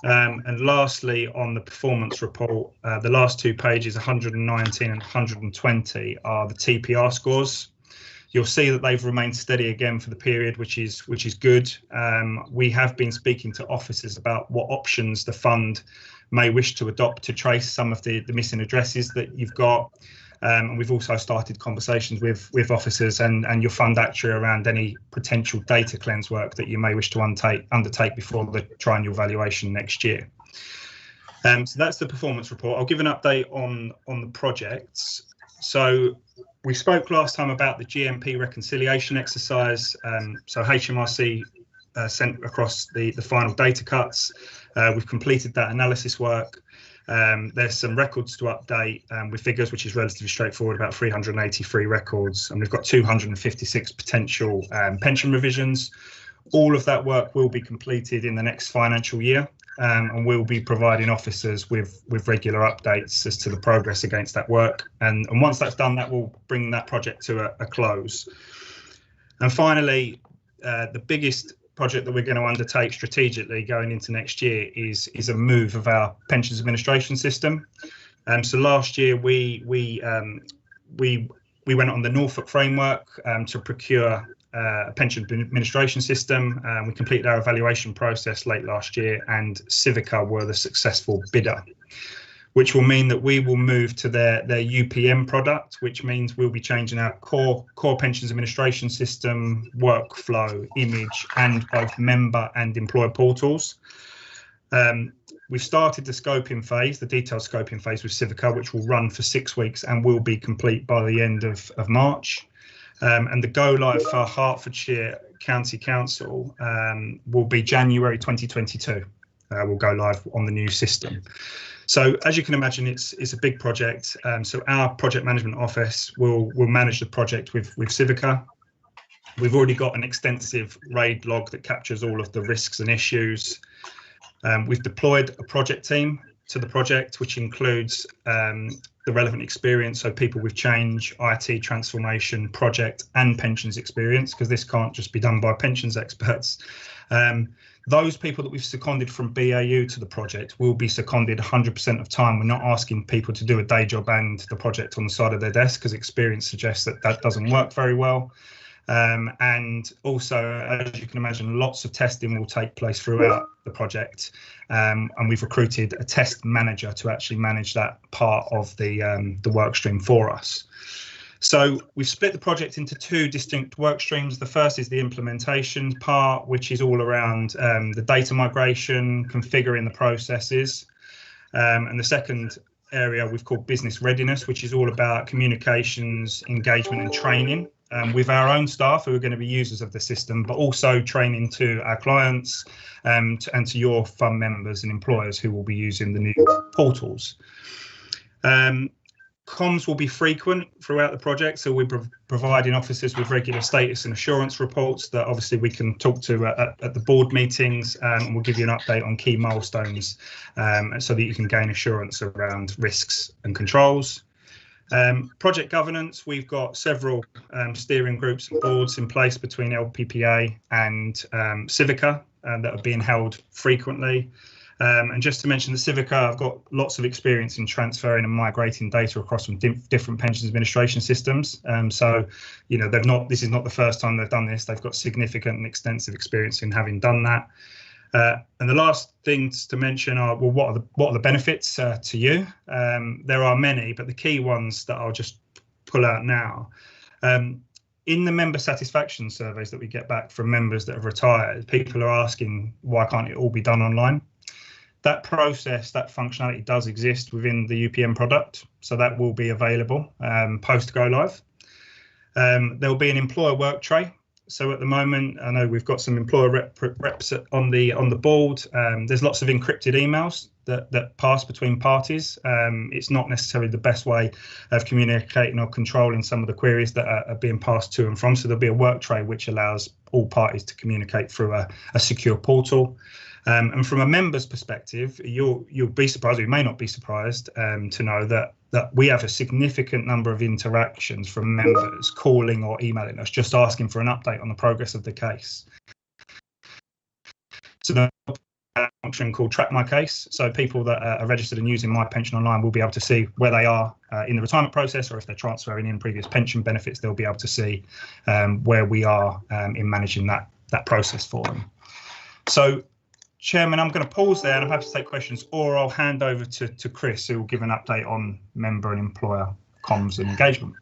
And lastly, on the performance report, the last 2 pages, 119 and 120, are the TPR scores. You'll see that they've remained steady again for the period, which is good. We have been speaking to officers about what options the fund may wish to adopt to trace some of the missing addresses that you've got. And we've also started conversations with officers and your fund actuary around any potential data cleanse work that you may wish to undertake before the triennial valuation next year. So that's the performance report. I'll give an update on the projects. So we spoke last time about the Gmp Reconciliation exercise. So HMRC sent across the final data cuts. We've completed that analysis work. There's some records to update with figures, which is relatively straightforward, about 383 records, and we've got 256 potential pension revisions. All of that work will be completed in the next financial year, and we'll be providing officers with regular updates as to the progress against that work. And once that's done, that will bring that project to a close. And finally, the biggest project that we're going to undertake strategically going into next year is a move of our pensions administration system. So last year we went on the Norfolk framework to procure a pension administration system. We completed our evaluation process late last year, and Civica were the successful bidder, which will mean that we will move to their UPM product, which means we'll be changing our core pensions administration system, workflow, image, and both member and employer portals. We've started the scoping phase, the detailed scoping phase with Civica, which will run for 6 weeks and will be complete by the end of March. And the go live for Hertfordshire County Council will be January 2022. We'll go live on the new system. So as you can imagine, it's a big project. So our project management office will manage the project with Civica. We've already got an extensive RAID log that captures all of the risks and issues. We've deployed a project team to the project, which includes the relevant experience, so people with change, IT transformation, project and pensions experience, because this can't just be done by pensions experts. Those people that we've seconded from BAU to the project will be seconded 100% of time. We're not asking people to do a day job and the project on the side of their desk, because experience suggests that doesn't work very well. And also, as you can imagine, lots of testing will take place throughout the project. And we've recruited a test manager to actually manage that part of the work stream for us. So we've split the project into two distinct work streams. The first is the implementation part, which is all around the data migration, configuring the processes. And the second area we've called business readiness, which is all about communications, engagement and training with our own staff who are going to be users of the system, but also training to our clients and to your fund members and employers who will be using the new portals. Comms will be frequent throughout the project, so we're providing officers with regular status and assurance reports that obviously we can talk to at the board meetings, and we'll give you an update on key milestones so that you can gain assurance around risks and controls. Project governance, we've got several steering groups and boards in place between LPPA and Civica that are being held frequently. And just to mention the Civica, I've got lots of experience in transferring and migrating data across from different pensions administration systems. So, you know, this is not the first time they've done this. They've got significant and extensive experience in having done that. And the last things to mention are, well, what are the benefits to you? There are many, but the key ones that I'll just pull out now. In the member satisfaction surveys that we get back from members that have retired, people are asking, why can't it all be done online? That process, that functionality does exist within the UPM product, so that will be available post go live. There will be an employer work tray. So at the moment, I know we've got some employer reps on the board. There's lots of encrypted emails that pass between parties. It's not necessarily the best way of communicating or controlling some of the queries that are being passed to and from. So there'll be a work tray which allows all parties to communicate through a secure portal. And from a member's perspective, you'll be surprised, or you may not be surprised to know that we have a significant number of interactions from members calling or emailing us, just asking for an update on the progress of the case. So the function called Track My Case. So people that are registered and using My Pension Online will be able to see where they are in the retirement process, or if they're transferring in previous pension benefits, they'll be able to see where we are in managing that process for them. So, Chairman, I'm going to pause there and I'm happy to take questions, or I'll hand over to Chris, who will give an update on member and employer comms and engagement.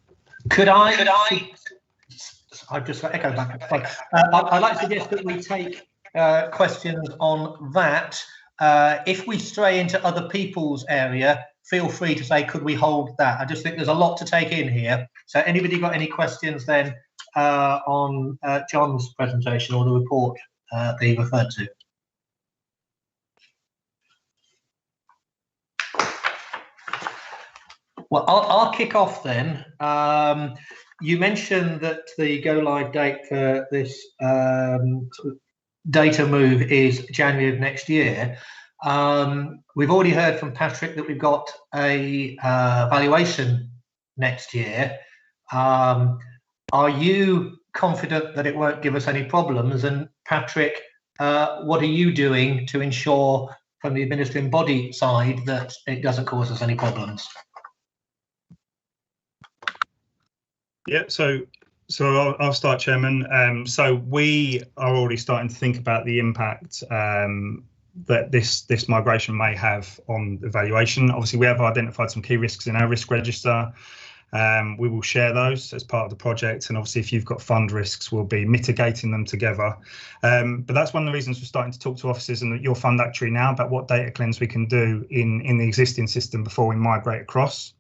I've just got echo back. I'd like to suggest that we take questions on that. If we stray into other people's area, feel free to say, could we hold that? I just think there's a lot to take in here. So anybody got any questions then on John's presentation or the report that he referred to? Well, I'll kick off then. You mentioned that the go live date for this data move is January of next year. We've already heard from Patrick that we've got a valuation next year. Are you confident that it won't give us any problems? And Patrick, what are you doing to ensure from the administering body side that it doesn't cause us any problems? Yeah, so I'll start, Chairman. So we are already starting to think about the impact that this migration may have on evaluation. Obviously, we have identified some key risks in our risk register. We will share those as part of the project, and obviously if you've got fund risks, we'll be mitigating them together. But that's one of the reasons we're starting to talk to officers and your fund actuary now about what data cleanse we can do in the existing system before we migrate across.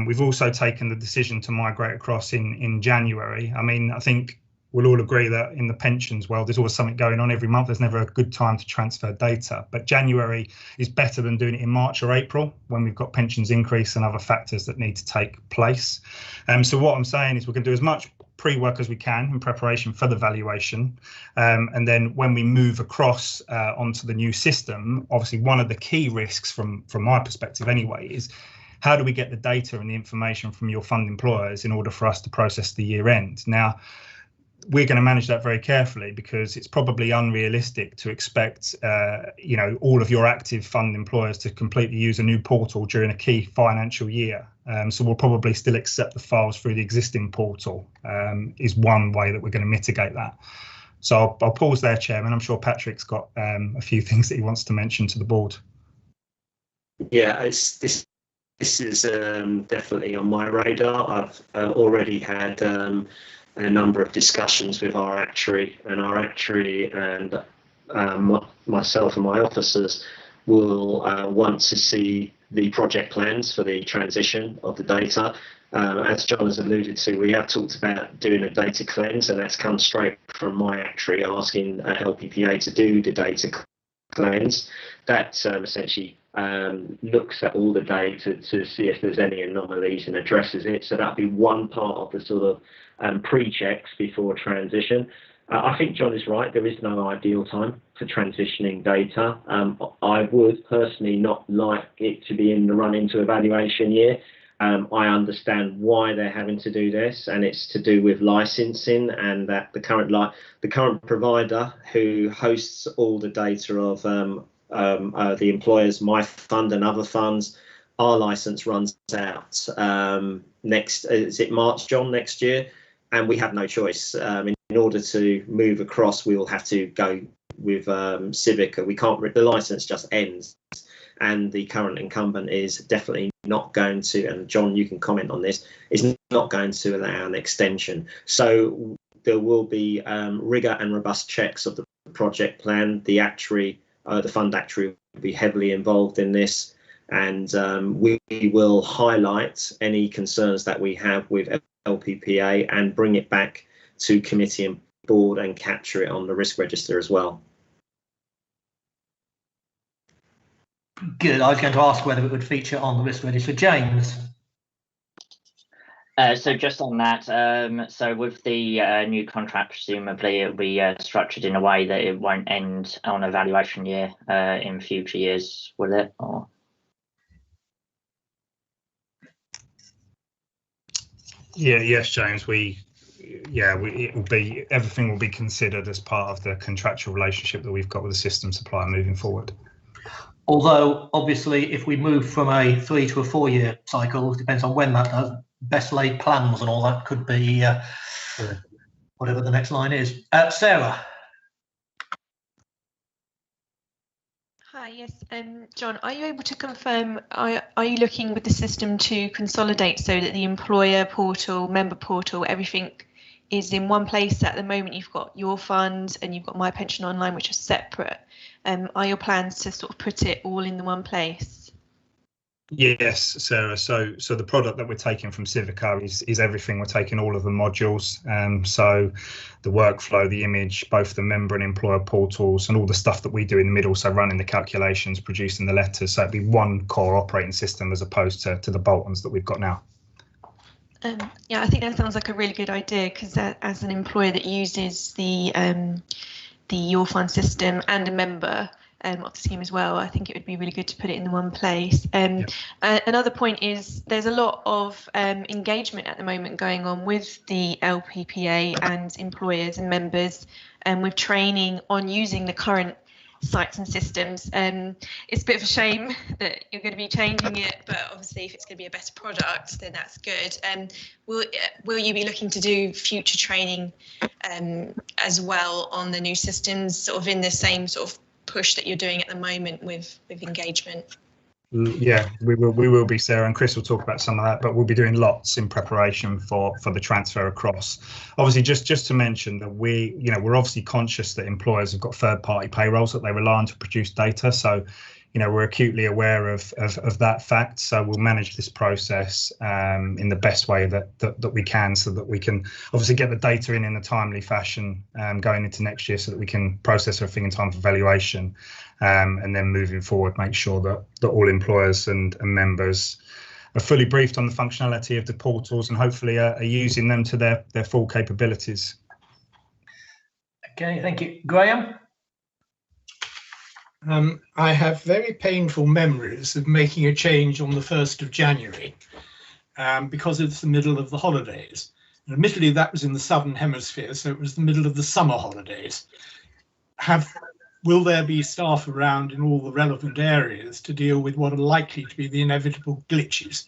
We've also taken the decision to migrate across in January. I mean, I think we'll all agree that in the pensions world, there's always something going on every month. There's never a good time to transfer data, but January is better than doing it in March or April when we've got pensions increase and other factors that need to take place. So what I'm saying is we're going to do as much pre-work as we can in preparation for the valuation. And then when we move across onto the new system, obviously one of the key risks from my perspective anyway is how do we get the data and the information from your fund employers in order for us to process the year end? Now, we're going to manage that very carefully because it's probably unrealistic to expect, all of your active fund employers to completely use a new portal during a key financial year. So we'll probably still accept the files through the existing portal is one way that we're going to mitigate that. So I'll pause there, Chairman. I'm sure Patrick's got a few things that he wants to mention to the board. Yeah, this this is definitely on my radar. I've already had a number of discussions with our actuary, and myself and my officers will want to see the project plans for the transition of the data. As John has alluded to, we have talked about doing a data cleanse, and that's come straight from my actuary asking LPPA to do the data cleanse. That essentially looks at all the data to see if there's any anomalies and addresses it. So that'll be one part of the sort of pre-checks before transition. I think John is right. There is no ideal time for transitioning data. I would personally not like it to be in the run into evaluation year. I understand why they're having to do this, and it's to do with licensing, and that the current provider who hosts all the data of the employers, my fund and other funds, our license runs out is it March, John, next year, and we have no choice. In order to move across, we will have to go with Civica. We can't. The license just ends, and the current incumbent is definitely not going to. And John, you can comment on this. Is not going to allow an extension. So there will be rigor and robust checks of the project plan. The actuary, the fund actuary, will be heavily involved in this, and we will highlight any concerns that we have with LPPA and bring it back to committee and board and capture it on the risk register as well. Good. I was going to ask whether it would feature on the risk register. James. So just on that, so with the new contract, presumably it'll be structured in a way that it won't end on evaluation year in future years, will it? Or? Yeah, yes, James. It will be, everything will be considered as part of the contractual relationship that we've got with the system supplier moving forward. Although, obviously, if we move from a 3 to a 4 year cycle, it depends on when that does. Best laid plans and all that could be whatever the next line is. Sarah. Hi, yes. John, are you able to confirm, are you looking with the system to consolidate so that the employer portal, member portal, everything is in one place? At the moment, you've got your funds and you've got My Pension Online, which are separate. Are your plans to sort of put it all in the one place? Yes, Sarah. So the product that we're taking from Civica is everything. We're taking all of the modules. So the workflow, the image, both the member and employer portals, and all the stuff that we do in the middle. So running the calculations, producing the letters. So it'd be one core operating system as opposed to the bolt-ons that we've got now. Yeah, I think that sounds like a really good idea, because as an employer that uses the Your Fund system and a member of the scheme as well, I think it would be really good to put it in the one place. Another point is there's a lot of engagement at the moment going on with the LPPA and employers and members, with training on using the current sites and systems. It's a bit of a shame that you're going to be changing it, but obviously if it's going to be a better product, then that's good. Will you be looking to do future training as well on the new systems, sort of in the same sort of push that you're doing at the moment with engagement? Yeah, we will be, Sarah, and Chris will talk about some of that, but we'll be doing lots in preparation for the transfer across. Obviously, just to mention that we're obviously conscious that employers have got third-party payrolls that they rely on to produce data. So, we're acutely aware of that fact. So we'll manage this process in the best way that we can, so that we can obviously get the data in a timely fashion going into next year, so that we can process everything in time for valuation, and then moving forward, make sure that all employers and members are fully briefed on the functionality of the portals and hopefully are using them to their full capabilities. Okay, thank you. Graham? I have very painful memories of making a change on the 1st of January because it's the middle of the holidays. And admittedly, that was in the Southern Hemisphere, so it was the middle of the summer holidays. Will there be staff around in all the relevant areas to deal with what are likely to be the inevitable glitches?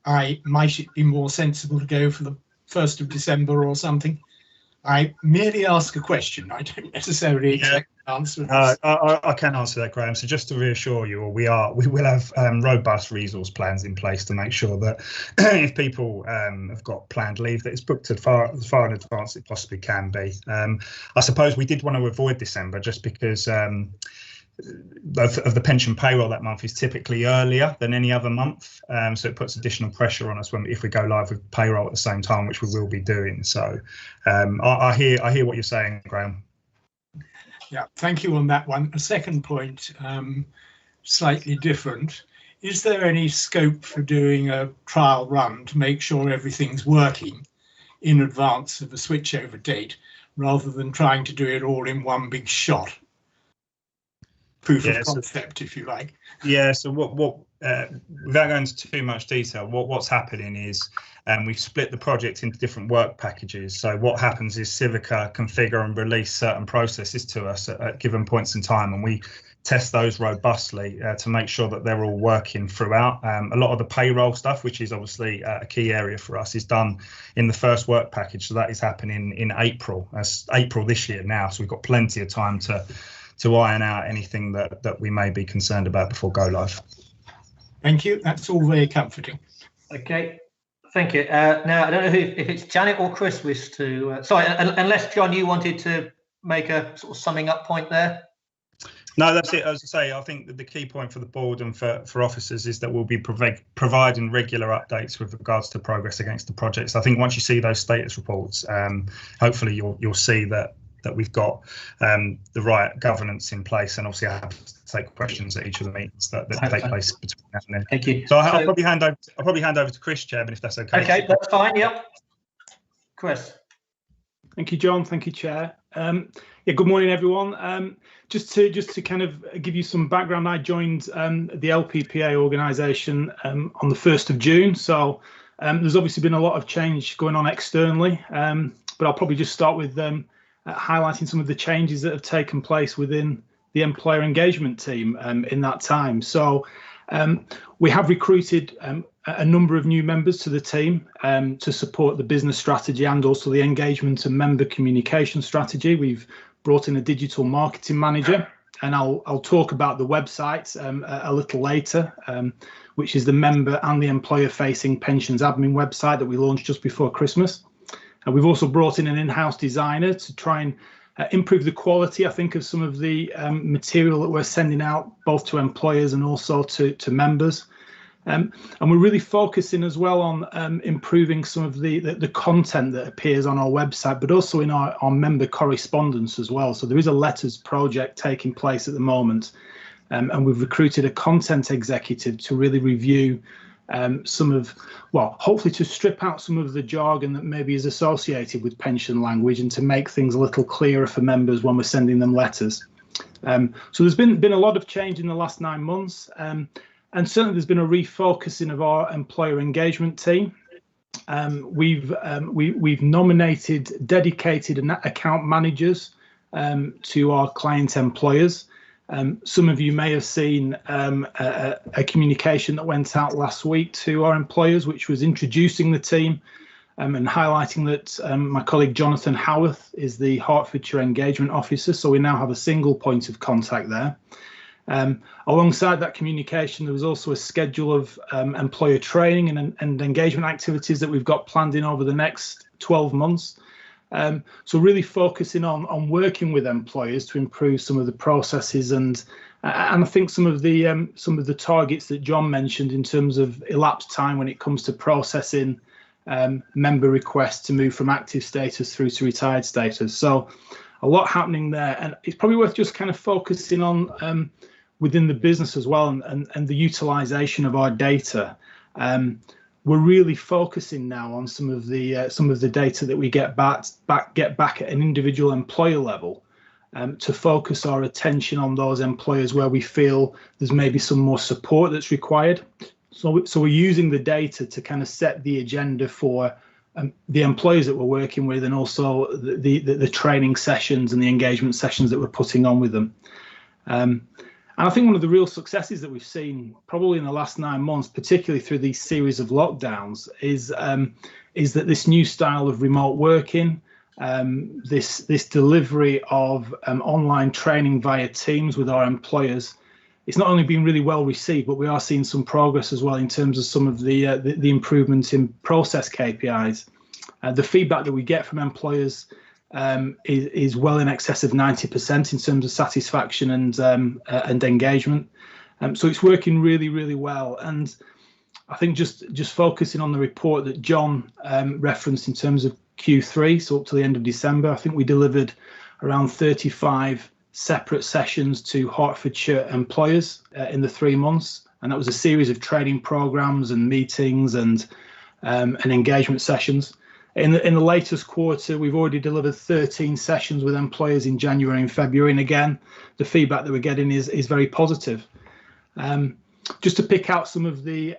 Might it be more sensible to go for the 1st of December or something? I merely ask a question. I don't necessarily expect answer. I can answer that, Graham. So just to reassure you, we will have robust resource plans in place to make sure that if people have got planned leave, that it's booked as far in advance as it possibly can be. I suppose we did want to avoid December just because of the pension payroll that month is typically earlier than any other month, so it puts additional pressure on us if we go live with payroll at the same time, which we will be doing. So I hear what you're saying, Graham. Yeah, thank you on that one. A second point, slightly different. Is there any scope for doing a trial run to make sure everything's working in advance of a switchover date, rather than trying to do it all in one big shot? Proof of concept, if you like. Yeah, so what without going into too much detail, what's happening is we've split the project into different work packages. So what happens is Civica configure and release certain processes to us at given points in time, and we test those robustly to make sure that they're all working throughout. A lot of the payroll stuff, which is obviously a key area for us, is done in the first work package. So that is happening in April. That's April this year now. So we've got plenty of time to iron out anything that we may be concerned about before go live. Thank you. That's all very comforting. Okay, thank you. Now, I don't know if it's Janet or Chris wish to. Sorry, unless John, you wanted to make a sort of summing up point there. No, that's it. As I say, I think that the key point for the board and for officers is that we'll be providing regular updates with regards to progress against the projects. I think once you see those status reports, hopefully you'll see that we've got the right governance in place, and obviously I have to take questions at each of the meetings that take place between now and then. Thank you. So I'll probably hand over to Chris, Chairman, if that's okay. Okay, that's fine. Yep. Chris. Thank you, John. Thank you, Chair. Yeah, good morning, everyone. Just to kind of give you some background, I joined the LPPA organisation on the 1st of June. So there's obviously been a lot of change going on externally, but I'll probably just start with highlighting some of the changes that have taken place within the employer engagement team in that time. So we have recruited a number of new members to the team to support the business strategy and also the engagement and member communication strategy. We've brought in a digital marketing manager, and I'll talk about the website a little later, which is the member and the employer facing pensions admin website that we launched just before Christmas. And we've also brought in an in-house designer to try and improve the quality, I think, of some of the material that we're sending out, both to employers and also to members. And we're really focusing as well on improving some of the content that appears on our website, but also in our member correspondence as well. So there is a letters project taking place at the moment, and we've recruited a content executive to really review some of, well, hopefully to strip out some of the jargon that maybe is associated with pension language and to make things a little clearer for members when we're sending them letters. So there's been a lot of change in the last 9 months, and certainly there's been a refocusing of our employer engagement team. We've nominated dedicated account managers to our client employers. Some of you may have seen a communication that went out last week to our employers, which was introducing the team and highlighting that my colleague Jonathan Howarth is the Hertfordshire Engagement Officer, so we now have a single point of contact there. Alongside that communication, there was also a schedule of employer training and engagement activities that we've got planned in over the next 12 months. So really focusing on working with employers to improve some of the processes and I think some of the targets that John mentioned in terms of elapsed time when it comes to processing member requests to move from active status through to retired status. So a lot happening there, and it's probably worth just kind of focusing on within the business as well and the utilization of our data. We're really focusing now on some of the data that we get back at an individual employer level, to focus our attention on those employers where we feel there's maybe some more support that's required. So we're using the data to kind of set the agenda for the employers that we're working with, and also the training sessions and the engagement sessions that we're putting on with them. And I think one of the real successes that we've seen probably in the last 9 months, particularly through these series of lockdowns, is that this new style of remote working this delivery of online training via Teams with our employers. It's not only been really well received, but we are seeing some progress as well in terms of some of the improvements in process KPIs. The feedback that we get from employers is well in excess of 90% in terms of satisfaction and engagement. So it's working really, really well. And I think just focusing on the report that John referenced in terms of Q3, so up to the end of December, I think we delivered around 35 separate sessions to Hertfordshire employers in the 3 months, and that was a series of training programs and meetings and engagement sessions. In the latest quarter, we've already delivered 13 sessions with employers in January and February, and again, the feedback that we're getting is very positive. Just to pick out some of the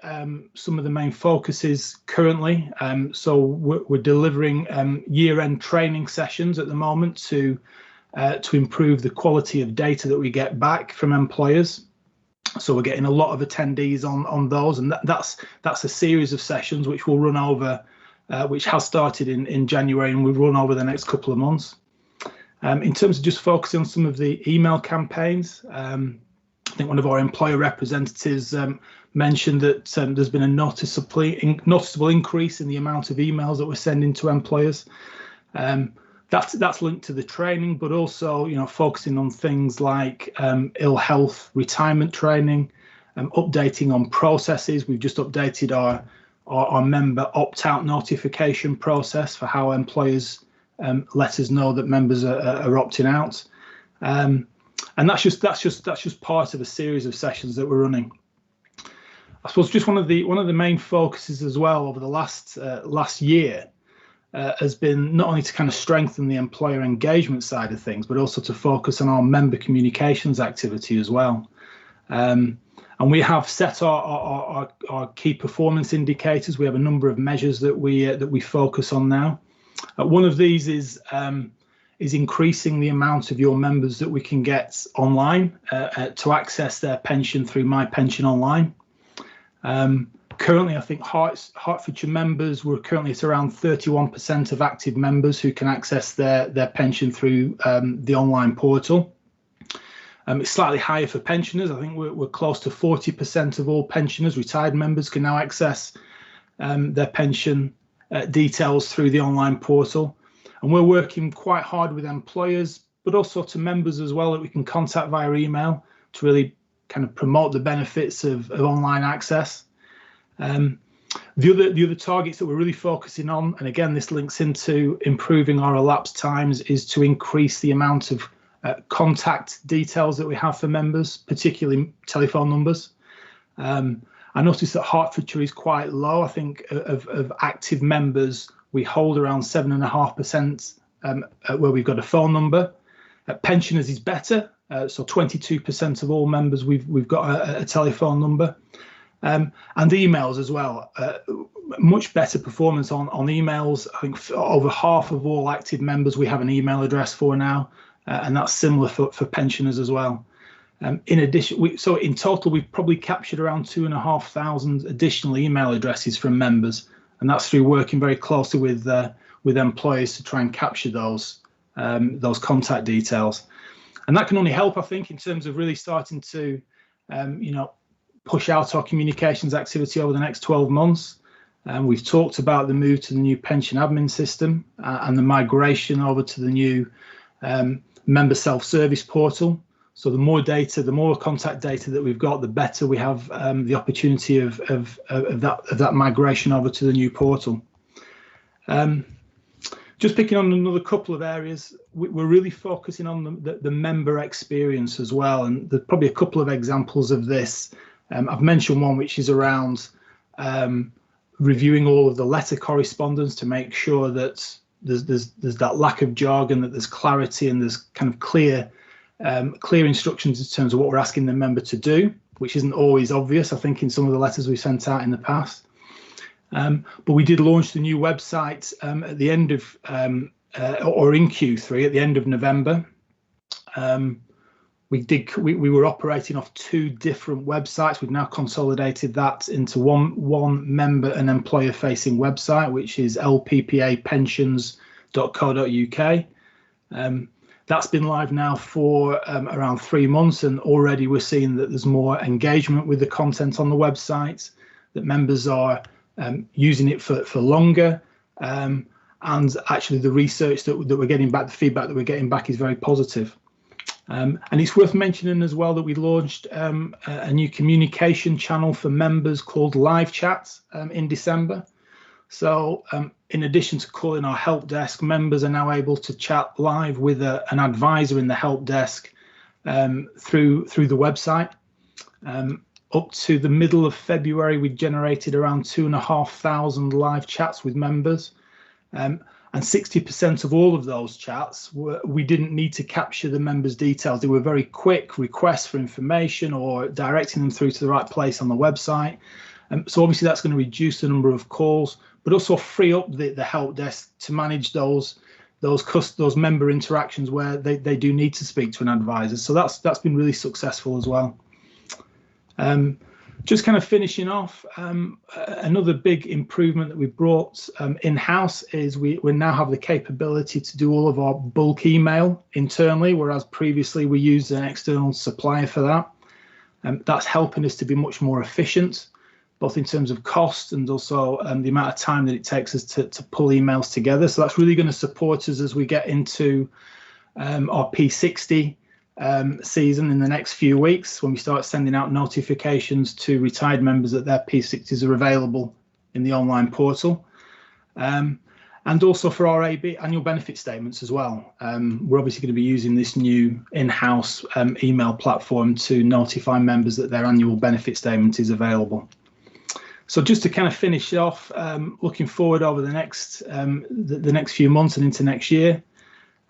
main focuses currently, so we're delivering year-end training sessions at the moment to improve the quality of data that we get back from employers. So we're getting a lot of attendees on those, and that's a series of sessions which will run over, which has started in January and will run over the next couple of months. In terms of just focusing on some of the email campaigns, I think one of our employer representatives mentioned that there's been a noticeable increase in the amount of emails that we're sending to employers. That's linked to the training, but also, focusing on things like ill health, retirement training, updating on processes. We've just updated our member opt-out notification process for how employers let us know that members are opting out. And that's just part of a series of sessions that we're running. I suppose just one of the main focuses as well over the last year has been not only to kind of strengthen the employer engagement side of things, but also to focus on our member communications activity as well. And we have set our key performance indicators. We have a number of measures that we focus on now. One of these is increasing the amount of your members that we can get online to access their pension through My Pension Online. Currently, I think Hertfordshire members, we're currently at around 31% of active members who can access their pension through the online portal. It's slightly higher for pensioners. I think we're close to 40% of all pensioners, retired members, can now access their pension details through the online portal. And we're working quite hard with employers, but also to members as well that we can contact via email to really kind of promote the benefits of online access. The other targets that we're really focusing on, and again, this links into improving our elapsed times, is to increase the amount of contact details that we have for members, particularly telephone numbers. I noticed that Hertfordshire is quite low. I think of active members, we hold around 7.5% where we've got a phone number. Pensioners is better, so 22% of all members we've got a telephone number. And emails as well, much better performance on emails. I think over half of all active members we have an email address for now, and that's similar for pensioners as well. In addition, so in total we've probably captured around 2,500 additional email addresses from members, and that's through working very closely with employers to try and capture those contact details. And that can only help, I think, in terms of really starting to push out our communications activity over the next 12 months. We've talked about the move to the new pension admin system and the migration over to the new member self-service portal. So the more data, the more contact data that we've got, the better we have the opportunity of that migration over to the new portal. Just picking on another couple of areas, we're really focusing on the member experience as well, and there's probably a couple of examples of this. I've mentioned one which is around reviewing all of the letter correspondence to make sure that there's that lack of jargon, that there's clarity and there's kind of clear instructions in terms of what we're asking the member to do, which isn't always obvious, I think, in some of the letters we sent out in the past. But we did launch the new website at the end of, or in Q3, at the end of November. We were operating off two different websites. We've now consolidated that into one member and employer facing website, which is LPPA Pensions That's been live now for around 3 months, and already we're seeing that there's more engagement with the content on the website, that members are using it for longer, and actually the research that we're getting back, the feedback that we're getting back is very positive. And it's worth mentioning as well that we launched a new communication channel for members called Live Chat in December. So in addition to calling our help desk, members are now able to chat live with an advisor in the help desk through the website. Up to the middle of February, we generated around 2,500 live chats with members. And 60% of all of those chats, we didn't need to capture the members' details. They were very quick requests for information or directing them through to the right place on the website. So obviously that's going to reduce the number of calls, but also free up the help desk to manage those member interactions where they do need to speak to an advisor. So that's been really successful as well. Just kind of finishing off, another big improvement that we brought in-house is we now have the capability to do all of our bulk email internally, whereas previously we used an external supplier for that. That's helping us to be much more efficient, both in terms of cost and also the amount of time that it takes us to pull emails together. So that's really going to support us as we get into our P60 season in the next few weeks, when we start sending out notifications to retired members that their P60s are available in the online portal. And also for our annual benefit statements as well. We're obviously going to be using this new in-house email platform to notify members that their annual benefit statement is available. So just to kind of finish off, looking forward over the next few months and into next year,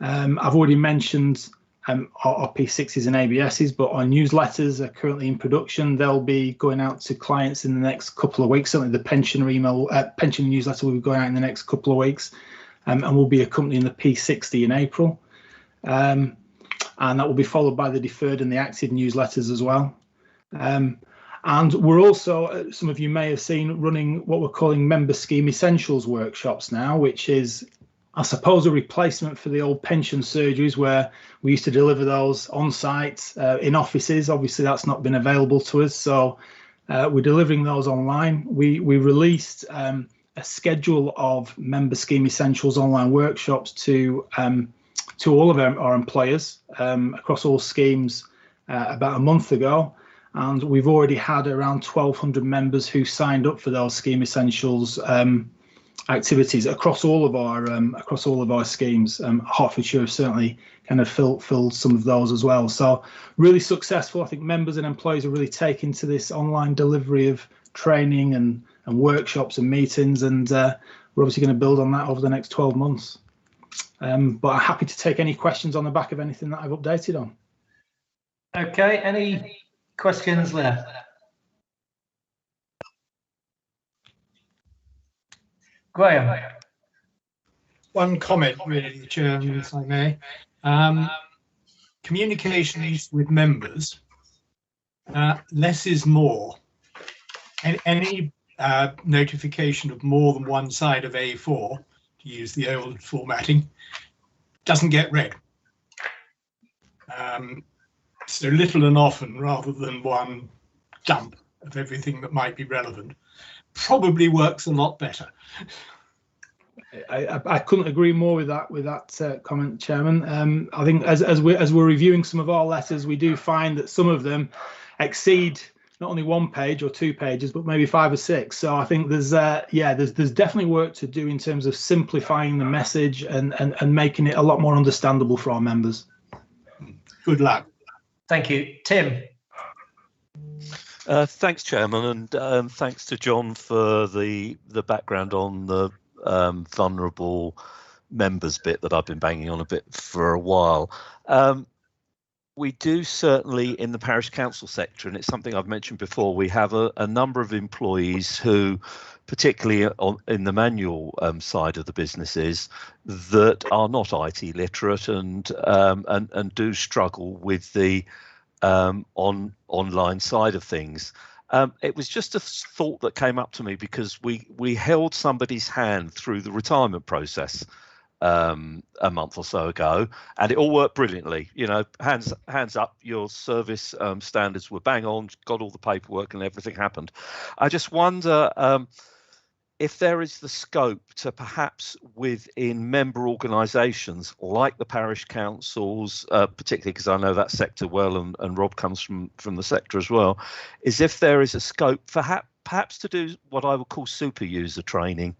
I've already mentioned our P60s and ABSs, but our newsletters are currently in production. They'll be going out to clients in the next couple of weeks. Certainly the pension newsletter will be going out in the next couple of weeks, and will be accompanying the P60 in April. And that will be followed by the deferred and the active newsletters as well. And we're also, some of you may have seen, running what we're calling Member Scheme Essentials workshops now, which is, I suppose, a replacement for the old pension surgeries where we used to deliver those on site in offices. Obviously, that's not been available to us, so we're delivering those online. We released a schedule of Member Scheme Essentials online workshops to all of our employers across all schemes about a month ago. And we've already had around 1,200 members who signed up for those Scheme Essentials activities across all of our schemes. Hertfordshire have certainly kind of filled some of those as well. So really successful. I think members and employees are really taking to this online delivery of training and workshops and meetings, and we're obviously going to build on that over the next 12 months. But I'm happy to take any questions on the back of anything that I've updated on. Okay, any questions left? Graham. One comment, really, Chairman, if I may. Communications with members, less is more. Any notification of more than one side of A4, to use the old formatting, doesn't get read. So little and often, rather than one dump of everything that might be relevant, probably works a lot better. I couldn't agree more with that comment, Chairman. I think as we're reviewing some of our letters, we do find that some of them exceed not only 1 page or 2 pages, but maybe 5 or 6. So I think there's definitely work to do in terms of simplifying the message and making it a lot more understandable for our members. Good luck. Thank you, Tim. Thanks, Chairman, and thanks to John for the background on the vulnerable members bit that I've been banging on a bit for a while. We do certainly in the parish council sector, and it's something I've mentioned before, we have a number of employees who, particularly in the manual side of the businesses, that are not IT literate and do struggle with the online side of things. It was just a thought that came up to me because we held somebody's hand through the retirement process a month or so ago, and it all worked brilliantly. You know, hands up, your service standards were bang on, got all the paperwork and everything happened. I just wonder if there is the scope to perhaps within member organisations like the parish councils, particularly because I know that sector well, and Rob comes from the sector as well, is if there is a scope for perhaps to do what I would call super user training.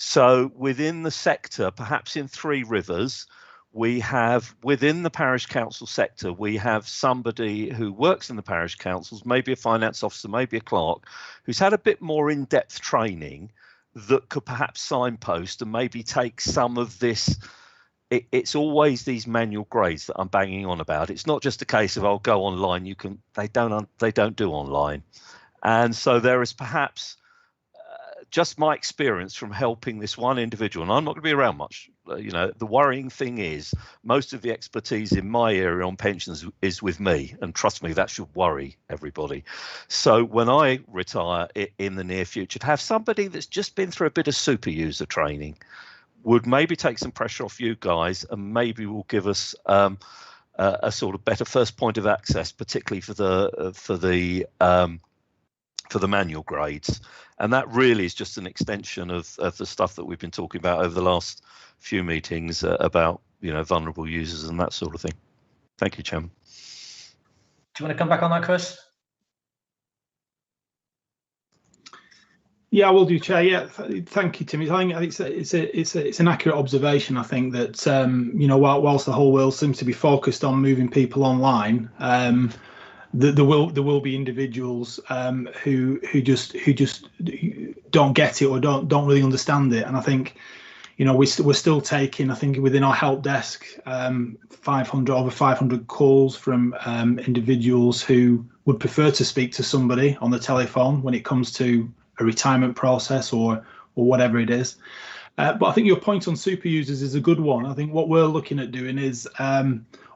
So within the sector, perhaps in Three Rivers, we have within the parish council sector, we have somebody who works in the parish councils, maybe a finance officer, maybe a clerk, who's had a bit more in-depth training that could perhaps signpost and maybe take some of this. It's always these manual grades that I'm banging on about. It's not just a case of, I'll go online. You can, they don't do online. And so there is perhaps just my experience from helping this one individual, and I'm not going to be around much. You know, the worrying thing is most of the expertise in my area on pensions is with me, and trust me, that should worry everybody. So when I retire in the near future, to have somebody that's just been through a bit of super user training would maybe take some pressure off you guys, and maybe will give us a sort of better first point of access, particularly for the manual grades. And that really is just an extension of the stuff that we've been talking about over the last few meetings about, you know, vulnerable users and that sort of thing. Thank you, Chairman. Do you want to come back on that, Chris? Yeah, I will do, Chair. Yeah, thank you, Tim. I think it's an accurate observation. I think that you know, whilst the whole world seems to be focused on moving people online, there will be individuals who just don't get it or don't really understand it. And I think, you know, we're still taking, I think within our help desk, over 500 calls from individuals who would prefer to speak to somebody on the telephone when it comes to a retirement process or whatever it is. But I think your point on super users is a good one. I think what we're looking at doing is,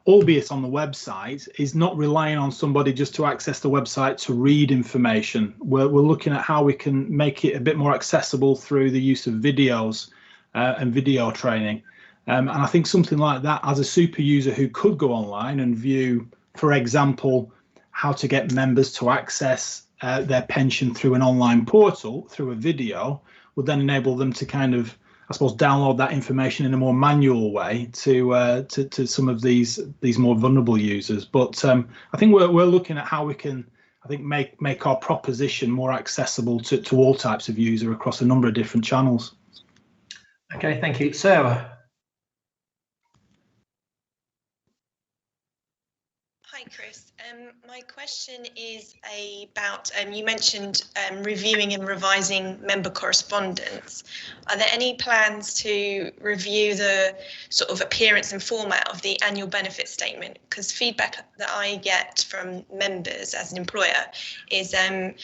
albeit on the website, is not relying on somebody just to access the website to read information. We're looking at how we can make it a bit more accessible through the use of videos and video training. And I think something like that, as a super user who could go online and view, for example, how to get members to access their pension through an online portal, through a video, would then enable them to kind of, I suppose, download that information in a more manual way to some of these more vulnerable users. But I think we're looking at how we can, I think, make our proposition more accessible to all types of user across a number of different channels. Okay, thank you, Sarah. Hi, Chris. My question is about, you mentioned reviewing and revising member correspondence. Are there any plans to review the sort of appearance and format of the annual benefit statement? Because feedback that I get from members as an employer is they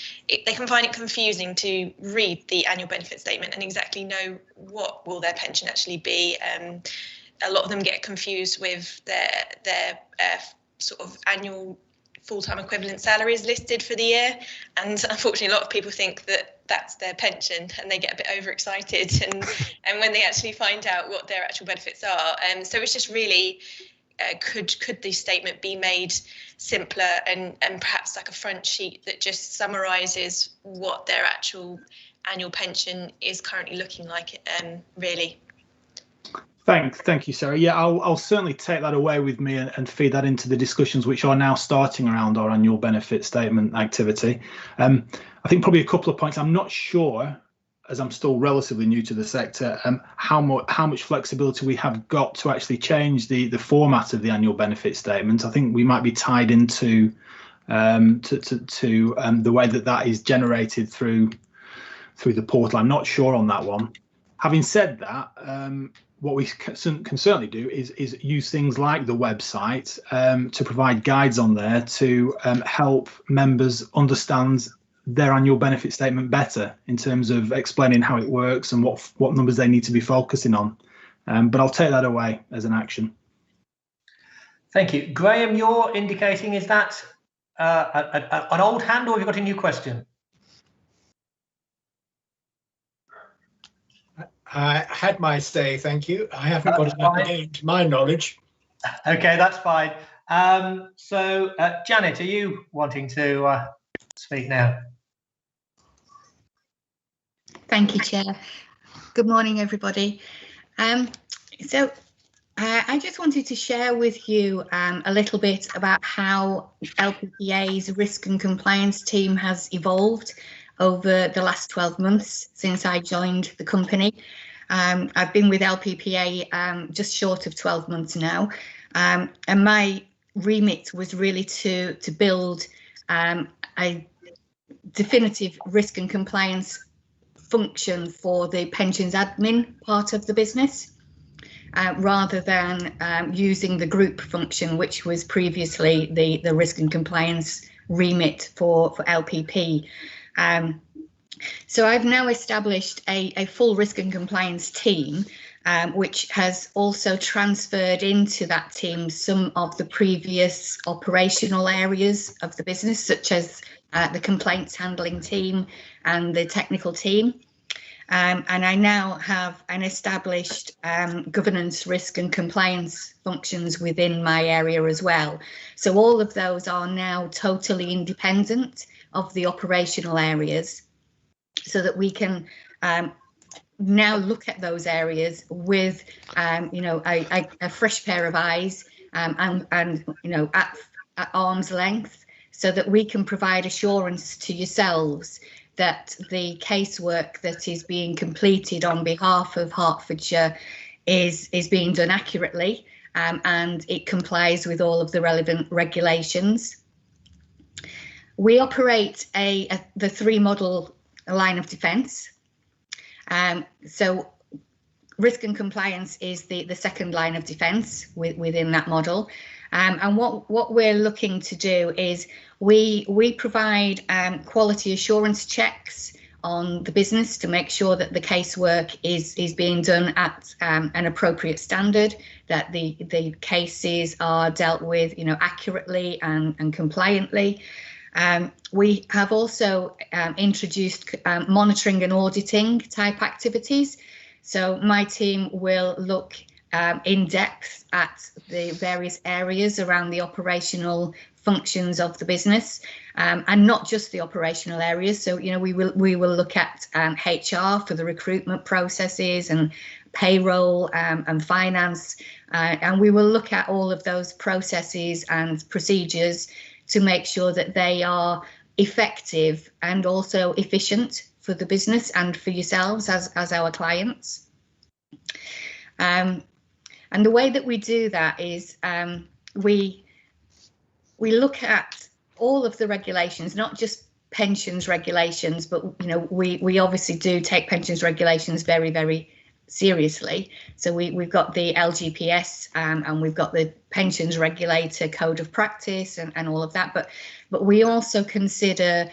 can find it confusing to read the annual benefit statement and exactly know what will their pension actually be. A lot of them get confused with their sort of annual full-time equivalent salaries listed for the year, and unfortunately a lot of people think that that's their pension and they get a bit overexcited and when they actually find out what their actual benefits are. So it's just really could the statement be made simpler and perhaps like a front sheet that just summarises what their actual annual pension is currently looking like, really. Thank you, Sarah. Yeah, I'll certainly take that away with me and feed that into the discussions which are now starting around our annual benefit statement activity. I think probably a couple of points. I'm not sure, as I'm still relatively new to the sector, how much flexibility we have got to actually change the format of the annual benefit statement. I think we might be tied into the way that is generated through the portal. I'm not sure on that one. Having said that, what we can certainly do is use things like the website to provide guides on there to help members understand their annual benefit statement better in terms of explaining how it works and what numbers they need to be focusing on. But I'll take that away as an action. Thank you. Graham, you're indicating, is that an old hand or have you got a new question? I had my say, thank you. I haven't got it up again to my knowledge. Okay, that's fine. So, Janet, are you wanting to speak now? Thank you, Chair. Good morning, everybody. I just wanted to share with you a little bit about how LPPA's risk and compliance team has evolved over the last 12 months since I joined the company. I've been with LPPA just short of 12 months now, and my remit was really to build a definitive risk and compliance function for the pensions admin part of the business, rather than using the group function, which was previously the risk and compliance remit for LPP. So I've now established a full risk and compliance team, which has also transferred into that team some of the previous operational areas of the business, such as the complaints handling team and the technical team. And I now have an established governance, risk and compliance functions within my area as well. So all of those are now totally independent of the operational areas, so that we can now look at those areas with a fresh pair of eyes and at arm's length, so that we can provide assurance to yourselves that the casework that is being completed on behalf of Hertfordshire is being done accurately, and it complies with all of the relevant regulations. We operate the three model line of defence. So risk and compliance is the second line of defence within that model. And what we're looking to do is we provide quality assurance checks on the business to make sure that the casework is being done at an appropriate standard, that the cases are dealt with accurately and compliantly. We have also introduced monitoring and auditing type activities. So my team will look in depth at the various areas around the operational functions of the business, and not just the operational areas. So we will look at HR for the recruitment processes, and payroll and finance, and we will look at all of those processes and procedures to make sure that they are effective and also efficient for the business and for yourselves as our clients. And the way that we do that is we look at all of the regulations, not just pensions regulations, but we obviously do take pensions regulations very, very seriously. So we've got the LGPS and we've got the pensions regulator code of practice and all of that, but we also consider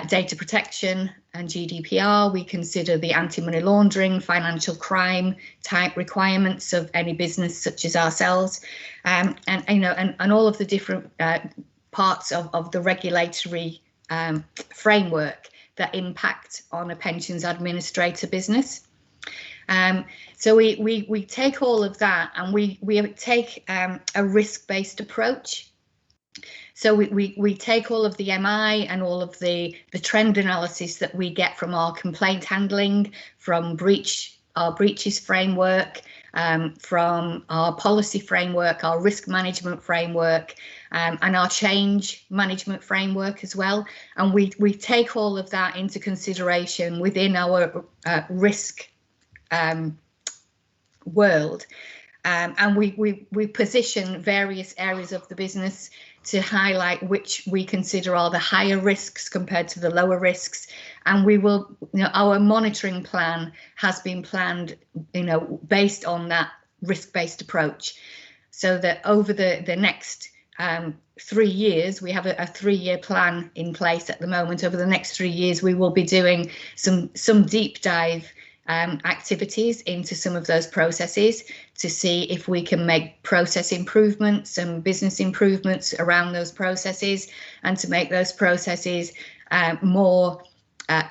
data protection and GDPR. We consider the anti-money laundering, financial crime type requirements of any business such as ourselves, and all of the different parts of the regulatory framework that impact on a pensions administrator business. So we take all of that and we take a risk-based approach. So we take all of the MI and all of the trend analysis that we get from our complaint handling, from our breaches framework, from our policy framework, our risk management framework, and our change management framework as well. And we take all of that into consideration within our risk world, and we position various areas of the business to highlight which we consider are the higher risks compared to the lower risks. And we will, our monitoring plan has been planned, based on that risk-based approach, so that over the next 3 years, we have a 3-year plan in place at the moment. Over the next 3 years, we will be doing some deep dive activities into some of those processes to see if we can make process improvements and business improvements around those processes, and to make those processes more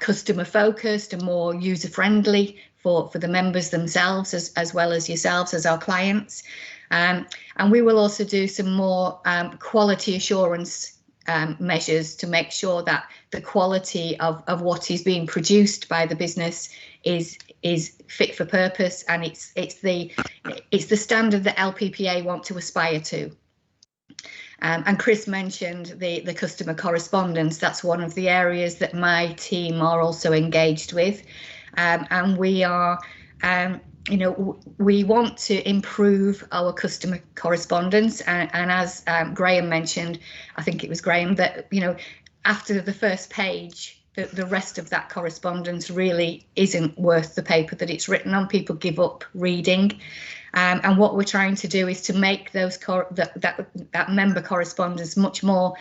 customer focused and more user friendly for the members themselves as well as yourselves as our clients. And we will also do some more quality assurance measures to make sure that the quality of what is being produced by the business is fit for purpose, and it's the standard that LPPA want to aspire to. And Chris mentioned the customer correspondence. That's one of the areas that my team are also engaged with, and we are we want to improve our customer correspondence, and as Graham mentioned, I think it was Graham, that after the first page, the rest of that correspondence really isn't worth the paper that it's written on. People give up reading, and what we're trying to do is to make those that member correspondence much more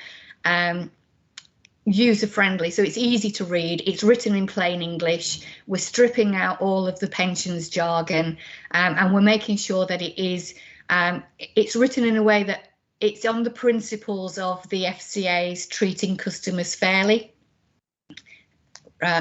user-friendly, so it's easy to read, it's written in plain English, we're stripping out all of the pensions jargon, and we're making sure that it's written in a way that it's on the principles of the FCA's treating customers fairly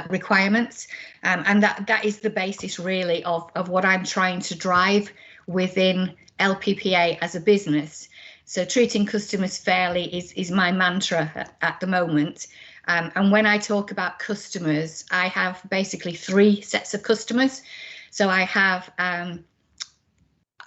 requirements, and that is the basis really of what I'm trying to drive within LPPA as a business. So treating customers fairly is my mantra at the moment. And when I talk about customers, I have basically 3 sets of customers. So I have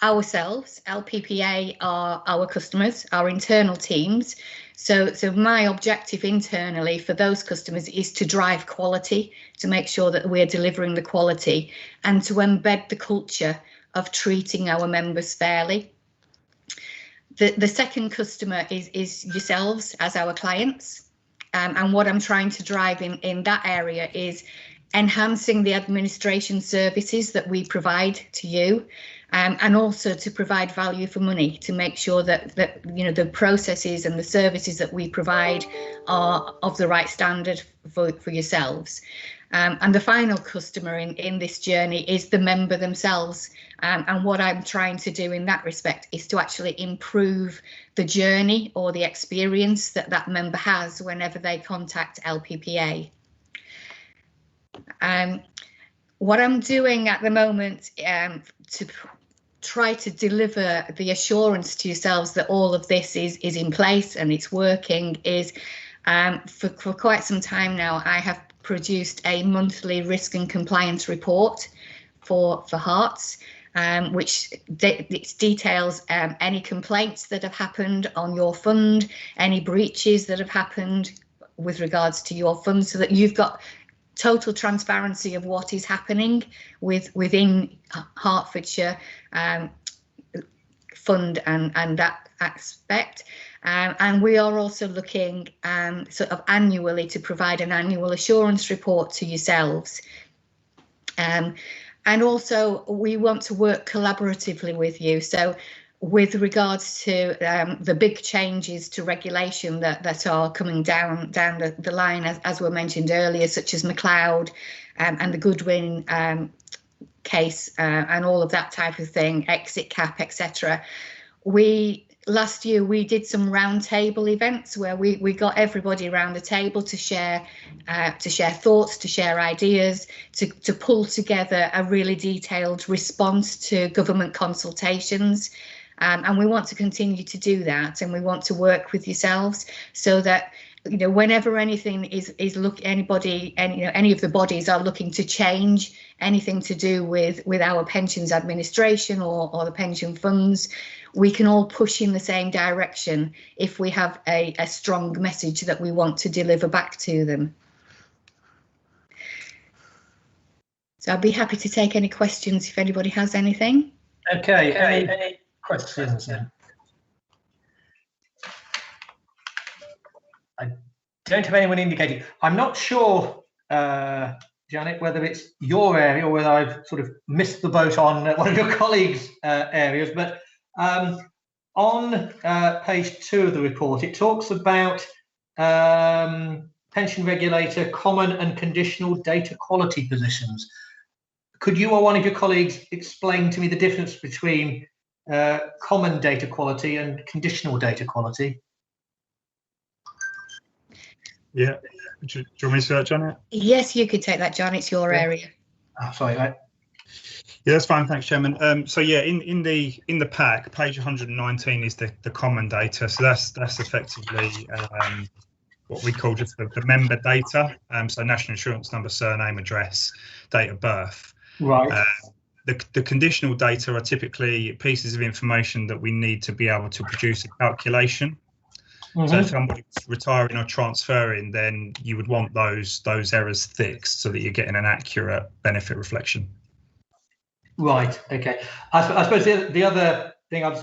ourselves, LPPA are our customers, our internal teams. So my objective internally for those customers is to drive quality, to make sure that we're delivering the quality, and to embed the culture of treating our members fairly. The second customer is yourselves as our clients, and what I'm trying to drive in that area is enhancing the administration services that we provide to you, and also to provide value for money, to make sure that the processes and the services that we provide are of the right standard for yourselves. And the final customer in this journey is the member themselves. And what I'm trying to do in that respect is to actually improve the journey or the experience that member has whenever they contact LPPA. What I'm doing at the moment to try to deliver the assurance to yourselves that all of this is in place and it's working is for quite some time now, I have produced a monthly risk and compliance report for Hearts, which details any complaints that have happened on your fund, any breaches that have happened with regards to your fund, so that you've got total transparency of what is happening within Hertfordshire fund and that aspect. And we are also looking sort of annually to provide an annual assurance report to yourselves. And also we want to work collaboratively with you. So with regards to the big changes to regulation that are coming down the line, as were mentioned earlier, such as McLeod and the Goodwin case and all of that type of thing, exit cap, etc. Last year we did some roundtable events where we got everybody around the table to share thoughts, to share ideas, to pull together a really detailed response to government consultations. And we want to continue to do that, and we want to work with yourselves so that whenever anything any of the bodies are looking to change anything to do with our pensions administration or the pension funds, we can all push in the same direction if we have a strong message that we want to deliver back to them. So I'd be happy to take any questions if anybody has anything. Okay, any questions then? I don't have anyone indicating. I'm not sure, Janet, whether it's your area or whether I've sort of missed the boat on one of your colleagues' areas, but on page 2 of the report, it talks about pension regulator common and conditional data quality positions. Could you or one of your colleagues explain to me the difference between common data quality and conditional data quality? Yeah, do you want me to search on it? Yes, you could take that, John. It's your area. Oh, sorry, Yeah, that's fine. Thanks, Chairman. So yeah, in the pack, page 119 is the common data. So that's effectively what we call just the member data. So national insurance number, surname, address, date of birth. Right. The conditional data are typically pieces of information that we need to be able to produce a calculation. So if somebody's retiring or transferring, then you would want those errors fixed so that you're getting an accurate benefit reflection. Right. Okay. I suppose the other thing I was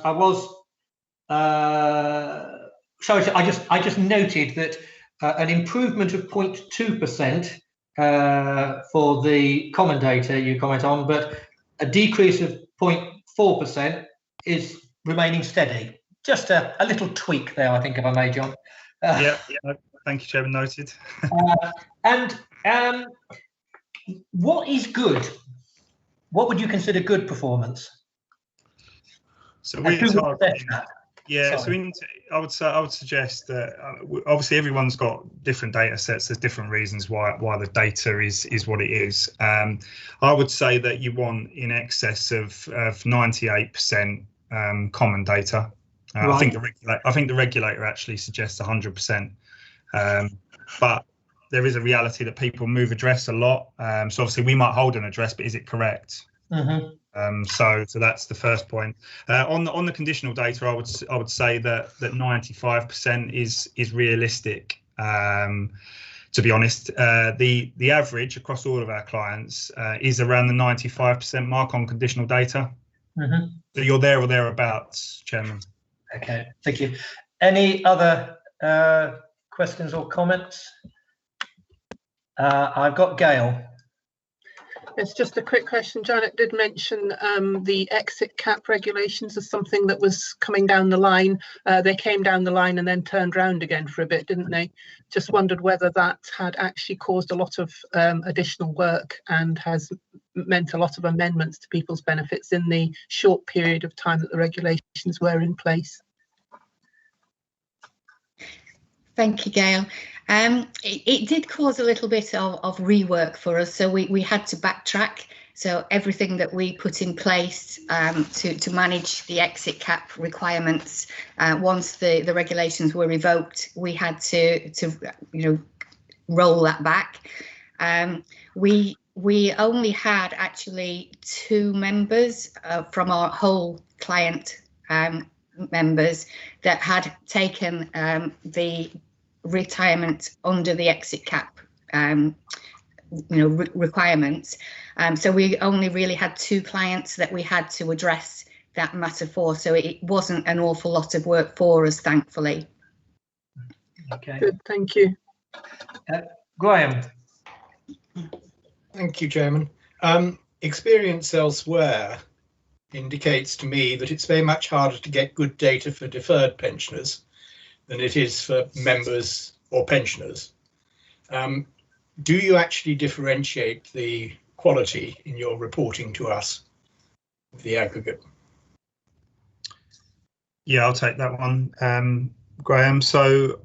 sorry. I just noted that an improvement of 0.2% for the common data you comment on, but a decrease of 0.4% is remaining steady. Just a little tweak there, I think, if I may, John. Yeah. Thank you, Chairman. Noted. And what is good? What would you consider good performance? So we're targeting. Yeah, Sorry. so I would suggest that obviously everyone's got different data sets. There's different reasons why the data is what it is. I would say that you want in excess of 98% common data. Right. I think the regulator actually suggests 100%. But there is a reality that people move address a lot. So obviously we might hold an address, but is it correct? So that's the first point. On the conditional data, I would say that 95% is realistic. To be honest, the average across all of our clients is around the 95% mark on conditional data. So you're there or thereabouts, Chairman. Okay, thank you. Any other questions or comments? I've got Gail. It's just a quick question. Janet did mention the exit cap regulations as something that was coming down the line. They came down the line and then turned round again for a bit, didn't they? Just wondered whether that had actually caused a lot of additional work and has meant a lot of amendments to people's benefits in the short period of time that the regulations were in place. Thank you, Gail. It did cause a little bit of rework for us, so we had to backtrack. So everything that we put in place to manage the exit cap requirements, once the regulations were revoked, we had to roll that back. We only had actually 2 members from our whole client members that had taken the retirement under the exit cap requirements. So we only really had 2 clients that we had to address that matter for, so it wasn't an awful lot of work for us, thankfully. Okay, good, thank you. Graham. Thank you, Chairman. Experience elsewhere indicates to me that it's very much harder to get good data for deferred pensioners than it is for members or pensioners. Do you actually differentiate the quality in your reporting to us of the aggregate? Yeah, I'll take that one, Graham. So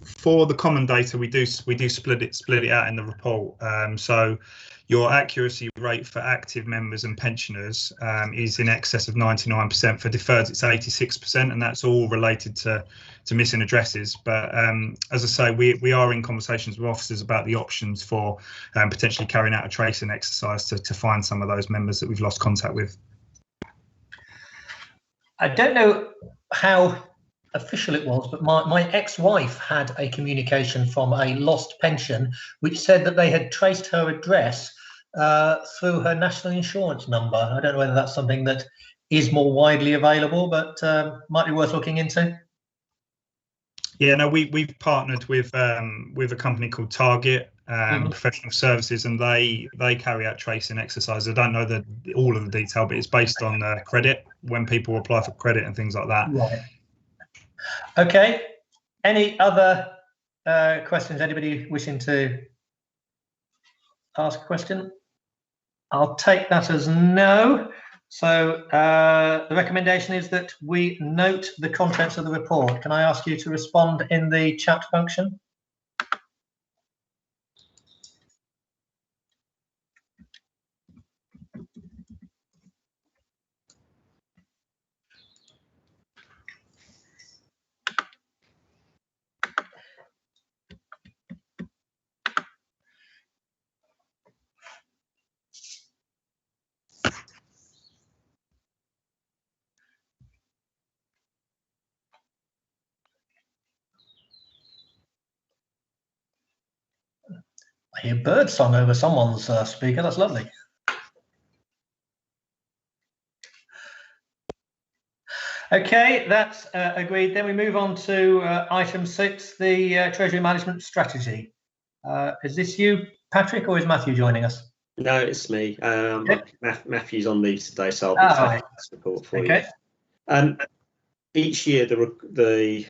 for the common data, we do split it out in the report. So your accuracy rate for active members and pensioners is in excess of 99%. For deferred, it's 86%, and that's all related to missing addresses. But as I say, we are in conversations with officers about the options for potentially carrying out a tracing exercise to find some of those members that we've lost contact with. I don't know how official it was, but my ex-wife had a communication from a lost pension which said that they had traced her address through her national insurance number. I don't know whether that's something that is more widely available, but might be worth looking into. Yeah, no, we've partnered with a company called Target Professional Services, and they carry out tracing exercises. I don't know all of the detail, but it's based on credit, when people apply for credit and things like that. Right. Okay. Any other questions? Anybody wishing to ask a question? I'll take that as no. So the recommendation is that we note the contents of the report. Can I ask you to respond in the chat function? I hear bird song over someone's speaker. That's lovely. Okay, that's agreed. Then we move on to item 6, the Treasury Management Strategy. Is this you, Patrick, or is Matthew joining us? No, it's me. Okay. Matthew's on leave today, so I'll be taking this report for you. Each year, the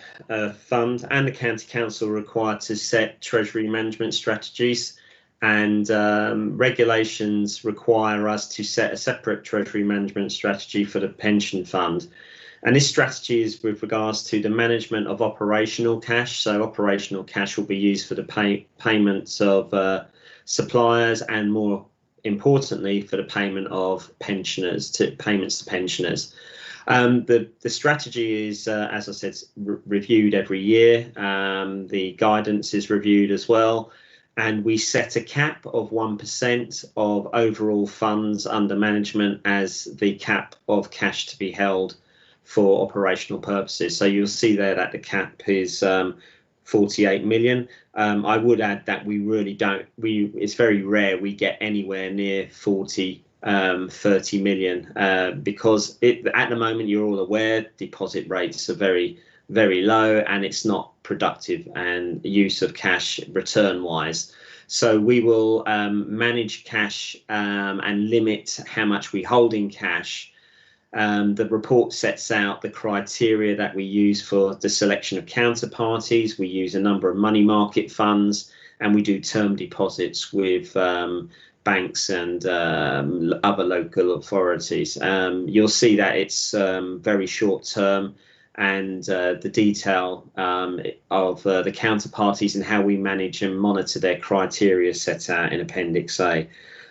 fund and the county council are required to set Treasury management strategies, and regulations require us to set a separate Treasury management strategy for the pension fund. And this strategy is with regards to the management of operational cash. So operational cash will be used for the payments of suppliers, and more importantly, for the payment of payments to pensioners. The strategy is, as I said, reviewed every year. The guidance is reviewed as well. And we set a cap of 1% of overall funds under management as the cap of cash to be held for operational purposes. So you'll see there that the cap is 48 million. I would add that we really don't, it's very rare we get anywhere near 30 million because at the moment, you're all aware, deposit rates are very, very low, and it's not productive and use of cash return wise. So we will manage cash and limit how much we hold in cash. The report sets out the criteria that we use for the selection of counterparties. We use a number of money market funds, and we do term deposits with banks and other local authorities. You'll see that it's very short term, and the detail of the counterparties and how we manage and monitor their criteria set out in Appendix A.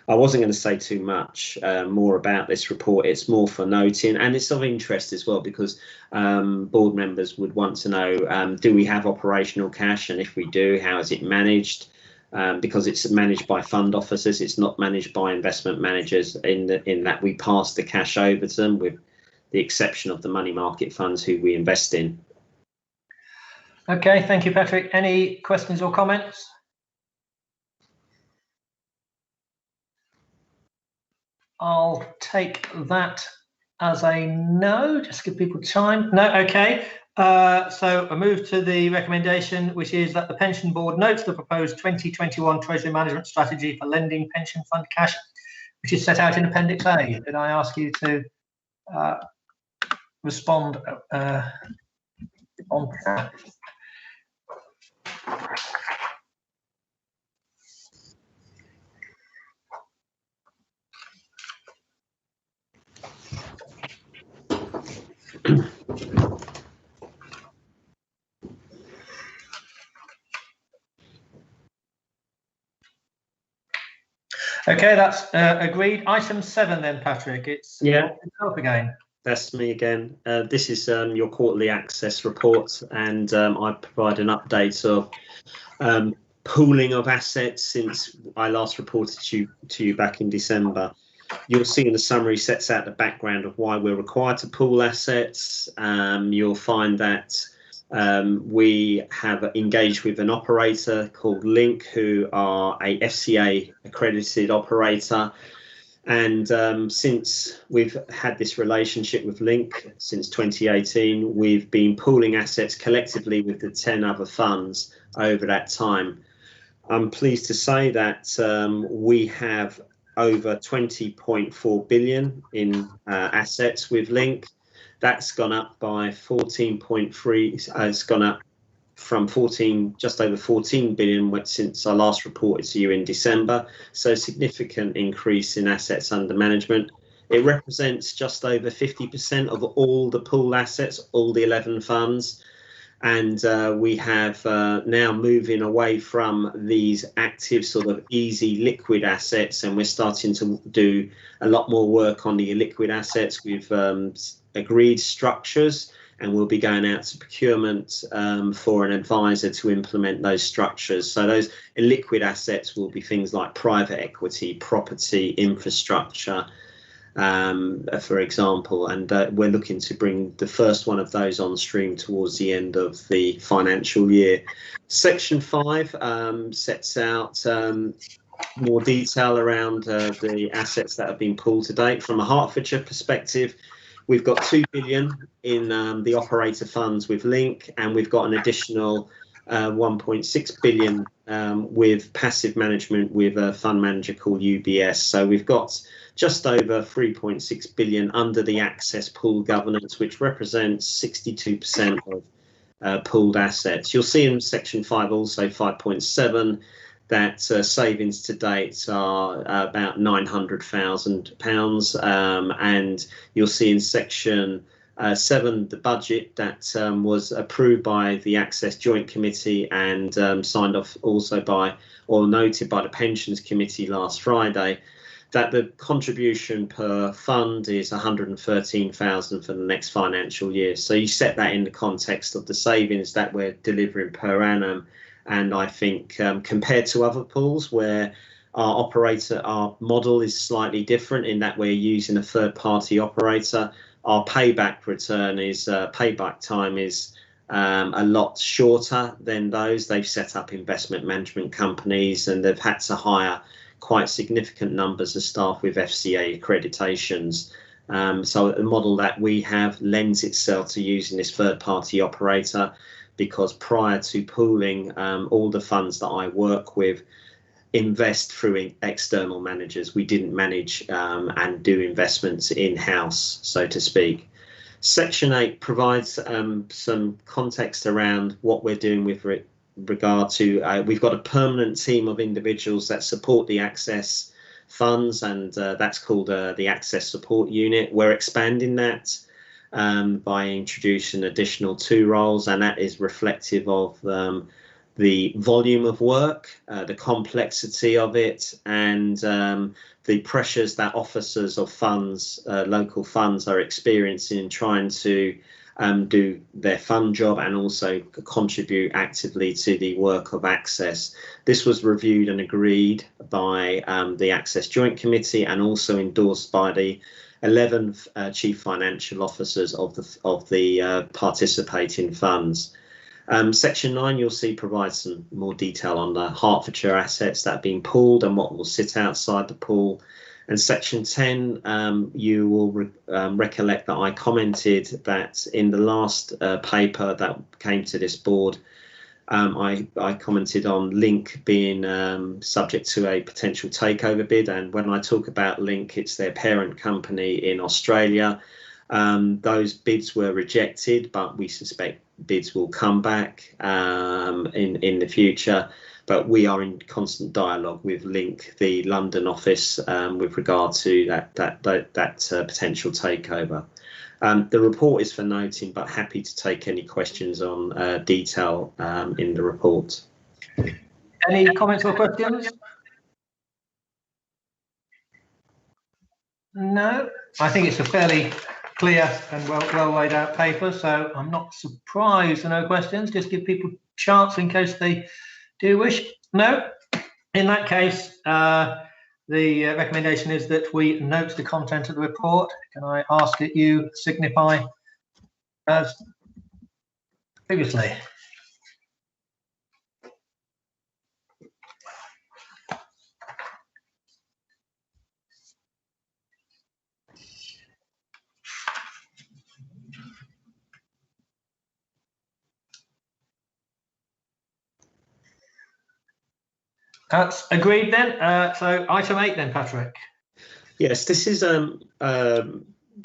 I wasn't going to say too much more about this report. It's more for noting, and it's of interest as well, because board members would want to know, do we have operational cash? And if we do, how is it managed? Because it's managed by fund officers, it's not managed by investment managers, in that we pass the cash over to them, with the exception of the money market funds who we invest in. Okay, thank you, Patrick. Any questions or comments? I'll take that as a no, just give people time. No, okay. So I move to the recommendation, which is that the Pension Board notes the proposed 2021 Treasury Management Strategy for lending pension fund cash, which is set out in Appendix A. Did I ask you to respond on that? Okay, that's agreed. Item 7 then, Patrick. It's yourself again. That's me again. This is your quarterly access report, and I provide an update of pooling of assets since I last reported to you back in December. You'll see in the summary sets out the background of why we're required to pool assets. You'll find that we have engaged with an operator called Link, who are a FCA accredited operator. And since we've had this relationship with Link since 2018, we've been pooling assets collectively with the 10 other funds over that time. I'm pleased to say that we have over 20.4 billion in assets with Link. That's gone up by 14.3. It's gone up from just over 14 billion since I last reported to you in December. So significant increase in assets under management. It represents just over 50% of all the pool assets, all the 11 funds. And we have now moving away from these active sort of easy liquid assets, and we're starting to do a lot more work on the illiquid assets. We've agreed structures, and we'll be going out to procurement for an advisor to implement those structures. So those illiquid assets will be things like private equity, property, infrastructure, for example, and we're looking to bring the first one of those on stream towards the end of the financial year. Section 5 sets out more detail around the assets that have been pulled to date. From a Hertfordshire perspective, we've got 2 billion in the operator funds with Link, and we've got an additional 1.6 billion with passive management with a fund manager called UBS. So we've got just over 3.6 billion under the Access pool governance, which represents 62% of pooled assets. You'll see in section 5 also 5.7 that savings to date are about £900,000, and you'll see in section 7 the budget that was approved by the Access Joint Committee and signed off also by, or noted by, the Pensions Committee last Friday, that the contribution per fund is 113,000 for the next financial year. So you set that in the context of the savings that we're delivering per annum. And I think compared to other pools where our model is slightly different in that we're using a third-party operator, our payback return is payback time is a lot shorter than those. They've set up investment management companies and they've had to hire quite significant numbers of staff with FCA accreditations. So the model that we have lends itself to using this third-party operator, because prior to pooling, all the funds that I work with invest through external managers. We didn't manage and do investments in-house, so to speak. Section 8 provides some context around what we're doing with regard to, we've got a permanent team of individuals that support the Access funds, and that's called the Access Support Unit. We're expanding that by introducing additional 2 roles, and that is reflective of the volume of work, the complexity of it, and the pressures that officers of funds, local funds, are experiencing in trying to do their fund job and also contribute actively to the work of Access. This was reviewed and agreed by the Access Joint Committee and also endorsed by the 11 chief financial officers of the participating funds. Section 9 you'll see provides some more detail on the Hertfordshire assets that are being pooled and what will sit outside the pool. And section 10, you will recollect that I commented that in the last paper that came to this board, I commented on Link being subject to a potential takeover bid. And when I talk about Link, it's their parent company in Australia. Those bids were rejected, but we suspect bids will come back in the future. But we are in constant dialogue with Link, the London office, with regard to that potential takeover. The report is for noting, but happy to take any questions on detail in the report. Any comments or questions? No, I think it's a fairly clear and well laid out paper, so I'm not surprised there are no questions. Just give people a chance in case they do wish. No, in that case, the recommendation is that we note the content of the report. Can I ask that you signify as previously? That's agreed then. So item 8 then, Patrick. Yes, this is the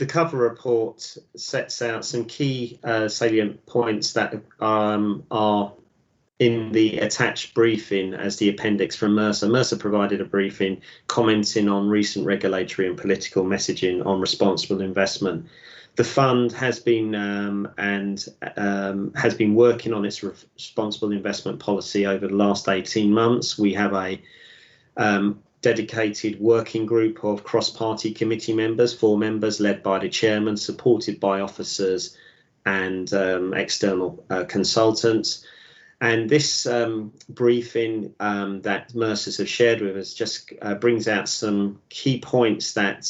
cover report sets out some key salient points that are in the attached briefing as the appendix from Mercer. Mercer provided a briefing commenting on recent regulatory and political messaging on responsible investment. The fund has been has been working on its responsible investment policy over the last 18 months. We have a dedicated working group of cross-party committee members, 4 members led by the chairman, supported by officers and external consultants. And this briefing that Mercers have shared with us just brings out some key points that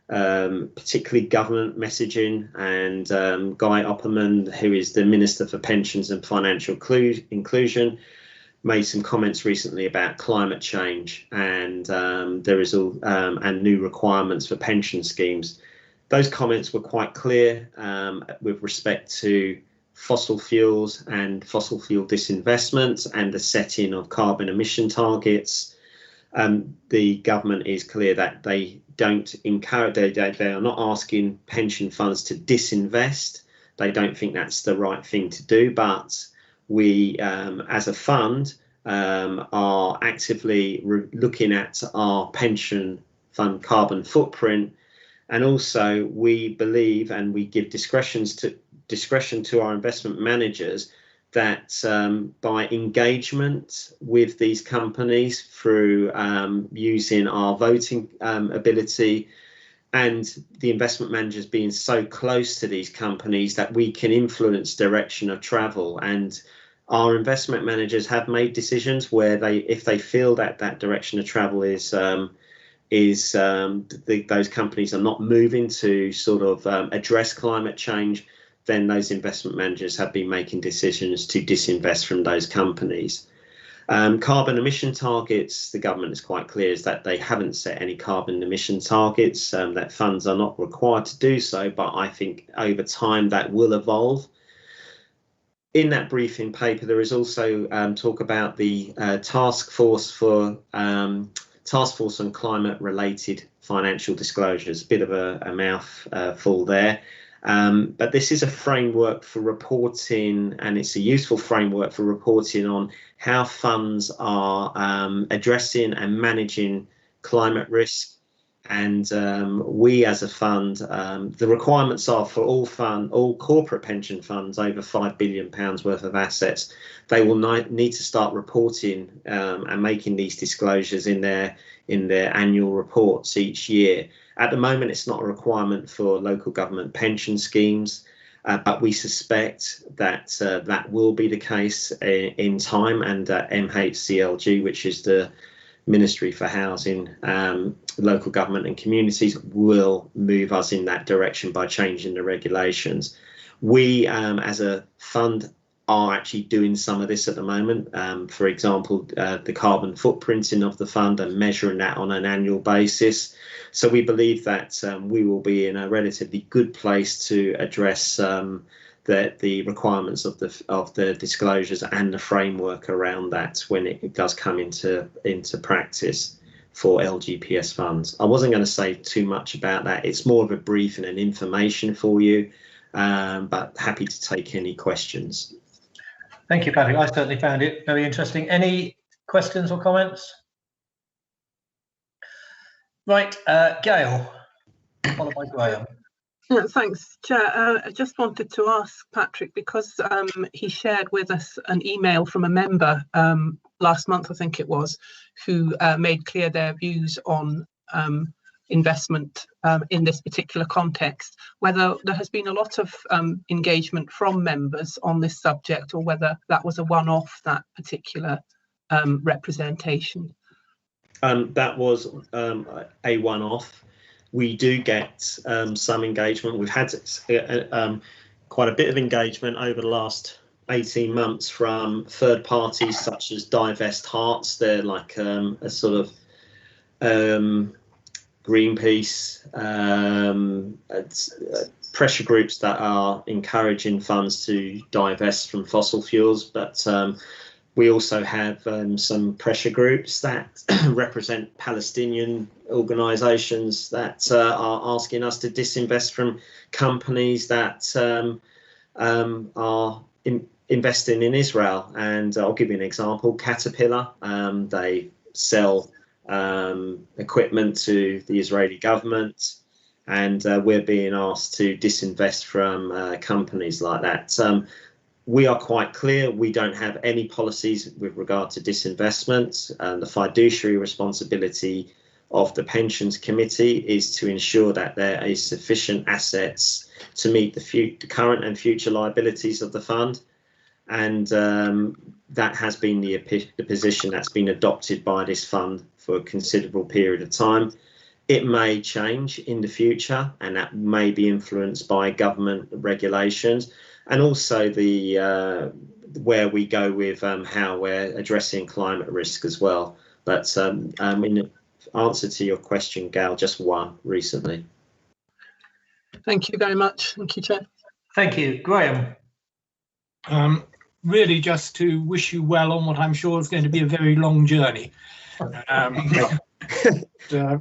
particularly government messaging, and Guy Opperman, who is the Minister for Pensions and Financial Inclusion, made some comments recently about climate change and and new requirements for pension schemes. Those comments were quite clear with respect to fossil fuels and fossil fuel disinvestment and the setting of carbon emission targets. The government is clear that they don't encourage, they are not asking pension funds to disinvest. They don't think that's the right thing to do, but we as a fund are actively looking at our pension fund carbon footprint, and also we believe, and we give discretion to our investment managers, that by engagement with these companies through using our voting ability, and the investment managers being so close to these companies, that we can influence direction of travel. And our investment managers have made decisions where if they feel that that direction of travel is those companies are not moving to sort of address climate change, then those investment managers have been making decisions to disinvest from those companies. Carbon emission targets, the government is quite clear, is that they haven't set any carbon emission targets, that funds are not required to do so, but I think over time that will evolve. In that briefing paper, there is also talk about the task force on climate-related financial disclosures. A bit of a mouthful there, but this is a framework for reporting, and it's a useful framework for reporting on how funds are addressing and managing climate risk. And we as a fund, the requirements are for all corporate pension funds over £5 billion worth of assets, they will need to start reporting and making these disclosures in their annual reports each year. At the moment, it's not a requirement for local government pension schemes, but we suspect that that will be the case in time, and MHCLG, which is the Ministry for Housing, Local Government and Communities, will move us in that direction by changing the regulations. We, as a fund, are actually doing some of this at the moment. For example, the carbon footprinting of the fund and measuring that on an annual basis. So we believe that we will be in a relatively good place to address the requirements of the disclosures and the framework around that when it does come into practice for LGPS funds. I wasn't going to say too much about that. It's more of a brief and an information for you, but happy to take any questions. Thank you, Patrick. I certainly found it very interesting. Any questions or comments? Right, Gail, followed by Graham. Thanks, Chair. I just wanted to ask Patrick, because he shared with us an email from a member last month, I think it was, who made clear their views on investment in this particular context, whether there has been a lot of engagement from members on this subject, or whether that was a one-off, that particular representation. That was a one-off. We do get some engagement. We've had quite a bit of engagement over the last 18 months from third parties such as Divest Hearts. They're like a sort of Greenpeace, pressure groups that are encouraging funds to divest from fossil fuels. But we also have some pressure groups that represent Palestinian organisations that are asking us to disinvest from companies that are investing in Israel. And I'll give you an example. Caterpillar, they sell equipment to the Israeli government, and we're being asked to disinvest from companies like that. We are quite clear. We don't have any policies with regard to disinvestment. The fiduciary responsibility of the Pensions Committee is to ensure that there is sufficient assets to meet the current and future liabilities of the fund. And that has been the position that's been adopted by this fund for a considerable period of time. It may change in the future, and that may be influenced by government regulations, and also the where we go with how we're addressing climate risk as well. But in answer to your question, Gail, just one recently. Thank you very much. Thank you, Chair. Thank you. Graham. Really just to wish you well on what I'm sure is going to be a very long journey.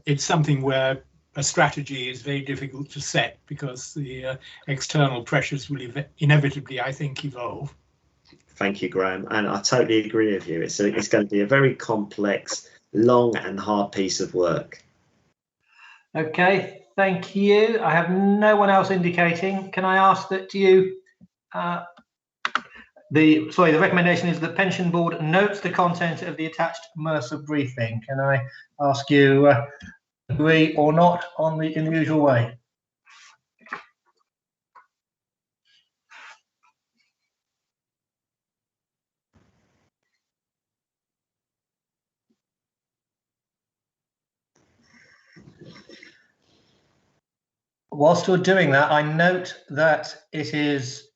It's something where a strategy is very difficult to set because the external pressures will inevitably, I think, evolve. Thank you, Graham, and I totally agree with you. It's going to be a very complex, long and hard piece of work. Okay, thank you. I have no one else indicating. Can I ask that you, the recommendation is the Pension Board notes the content of the attached Mercer briefing. Can I ask you agree or not in the usual way? Whilst you're doing that, I note that it is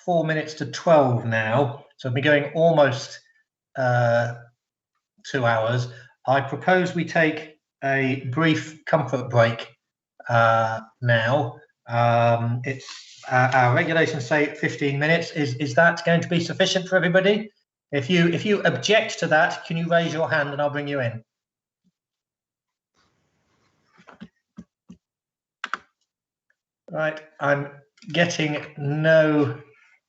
4 minutes to 12 now, so I've been going almost 2 hours. I propose we take a brief comfort break now. It's our regulations say 15 minutes. Is that going to be sufficient for everybody? If you object to that, can you raise your hand and I'll bring you in? Right, I'm getting no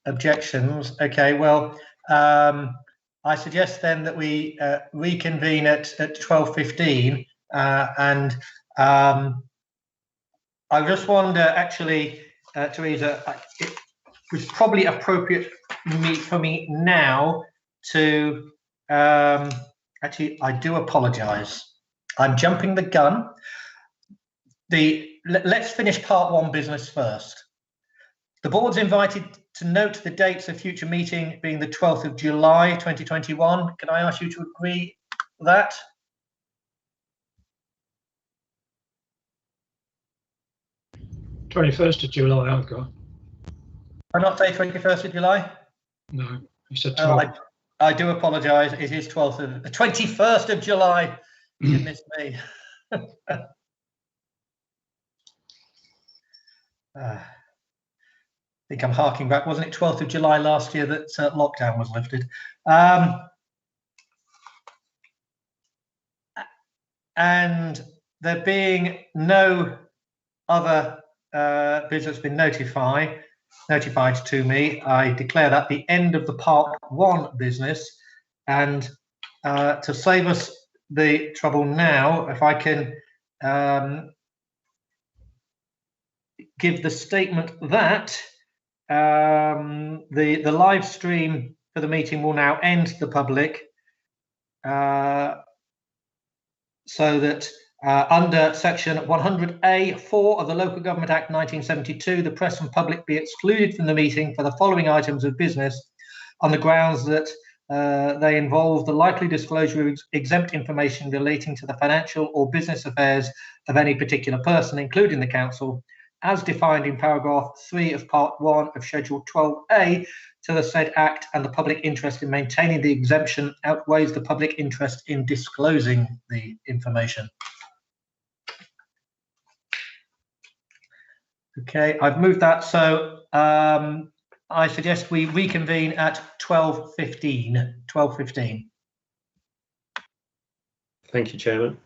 objections. Okay, well, I suggest then that we reconvene at 12:15, and I just wonder, actually, Teresa, it was probably appropriate for me now to actually, I do apologise. I'm jumping the gun. Let's finish part one business first. The board's invited to note the dates of future meeting being the 12th of July 2021. Can I ask you to agree with that? '21st of July, I've got. Why not say 21st of July? No, you said 12th. I do apologise. It is 21st of July. Goodness me. I think I'm harking back. Wasn't it 12th of July last year that lockdown was lifted? And there being no other business been notified to me, I declare that the end of the part one business. And to save us the trouble now, if I can give the statement that the live stream for the meeting will now end to the public, so that under section 100A(4) of the Local Government Act 1972, the press and public be excluded from the meeting for the following items of business on the grounds that they involve the likely disclosure of exempt information relating to the financial or business affairs of any particular person, including the council, as defined in paragraph 3 of part 1 of schedule 12A to the said act, and the public interest in maintaining the exemption outweighs the public interest in disclosing the information. Okay, I've moved that, so I suggest we reconvene at 12:15. 12:15. Thank you, Chairman.